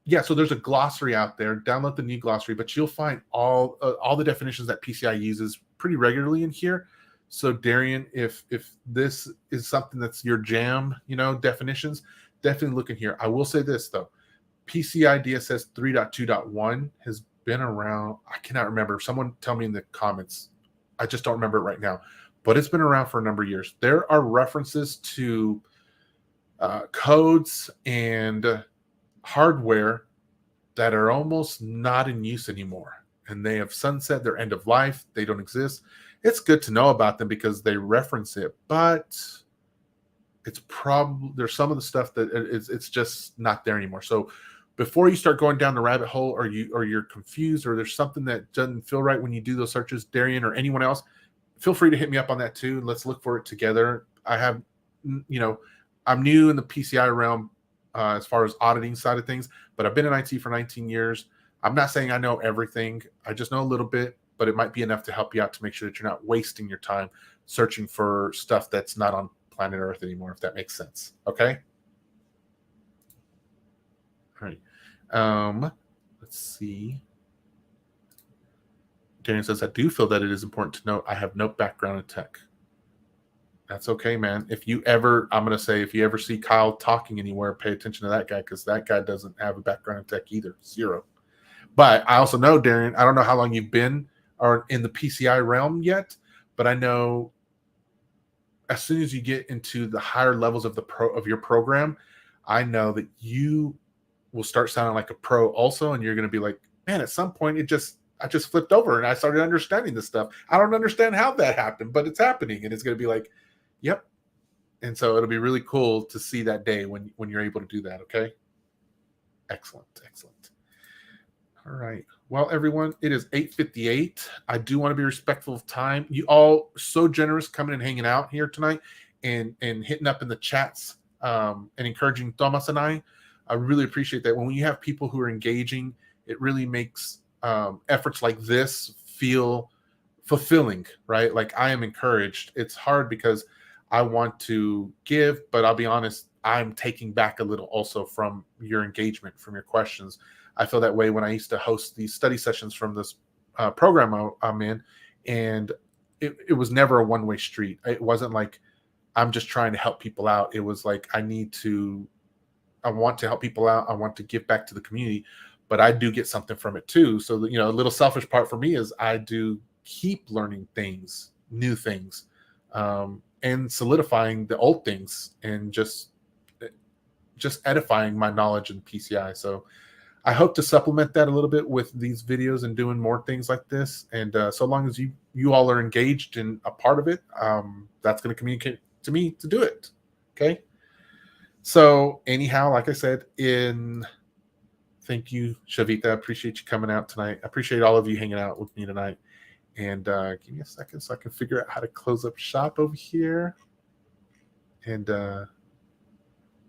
Speaker 1: yeah, so there's a glossary out there. Download the new glossary, but you'll find all the definitions that PCI uses pretty regularly in here. So Darian, if this is something that's your jam, definitions, definitely look in here. I will say this though, PCI DSS 3.2.1 has been around. I cannot remember. Someone tell me in the comments. I just don't remember it right now, but it's been around for a number of years. There are references to codes and hardware that are almost not in use anymore, and they have sunset, their end of life, they don't exist. It's good to know about them because they reference it, but it's probably there's some of the stuff that it's just not there anymore. So before you start going down the rabbit hole, or you're confused, or there's something that doesn't feel right when you do those searches, Darian or anyone else, feel free to hit me up on that too, and let's look for it together. I have, I'm new in the PCI realm as far as auditing side of things, but I've been in IT for 19 years. I'm not saying I know everything. I just know a little bit, but it might be enough to help you out to make sure that you're not wasting your time searching for stuff that's not on planet Earth anymore, if that makes sense. Okay. All right. Let's see. Daniel says, I do feel that it is important to note I have no background in tech. That's okay, man. If you ever see Kyle talking anywhere, pay attention to that guy, because that guy doesn't have a background in tech either. Zero. But I also know, Darian, I don't know how long you've been or in the PCI realm yet, but I know as soon as you get into the higher levels of your program, I know that you will start sounding like a pro also, and you're going to be like, man, at some point I just flipped over and I started understanding this stuff. I don't understand how that happened, but it's happening, and it's going to be like, yep. And so it'll be really cool to see that day when you're able to do that. Okay. Excellent. All right. Well, everyone, it is 8:58. I do want to be respectful of time. You all so generous coming and hanging out here tonight and hitting up in the chats and encouraging Tomas and I. I really appreciate that. When you have people who are engaging, it really makes efforts like this feel fulfilling, right? Like I am encouraged. It's hard because I want to give, but I'll be honest, I'm taking back a little also from your engagement, from your questions. I feel that way when I used to host these study sessions from this program I'm in, and it was never a one-way street. It wasn't like I'm just trying to help people out. It was like I want to help people out. I want to give back to the community, but I do get something from it too. So, a little selfish part for me is I do keep learning things, new things, and solidifying the old things, and just edifying my knowledge in PCI. So I hope to supplement that a little bit with these videos and doing more things like this. And so long as you all are engaged and a part of it, that's going to communicate to me to do it. Okay. So anyhow, like I said, thank you, Shavita. I appreciate you coming out tonight. I appreciate all of you hanging out with me tonight. And give me a second so I can figure out how to close up shop over here. And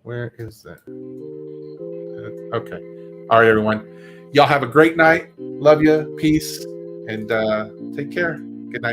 Speaker 1: where is that? Okay. All right, everyone. Y'all have a great night. Love you. Peace. And take care.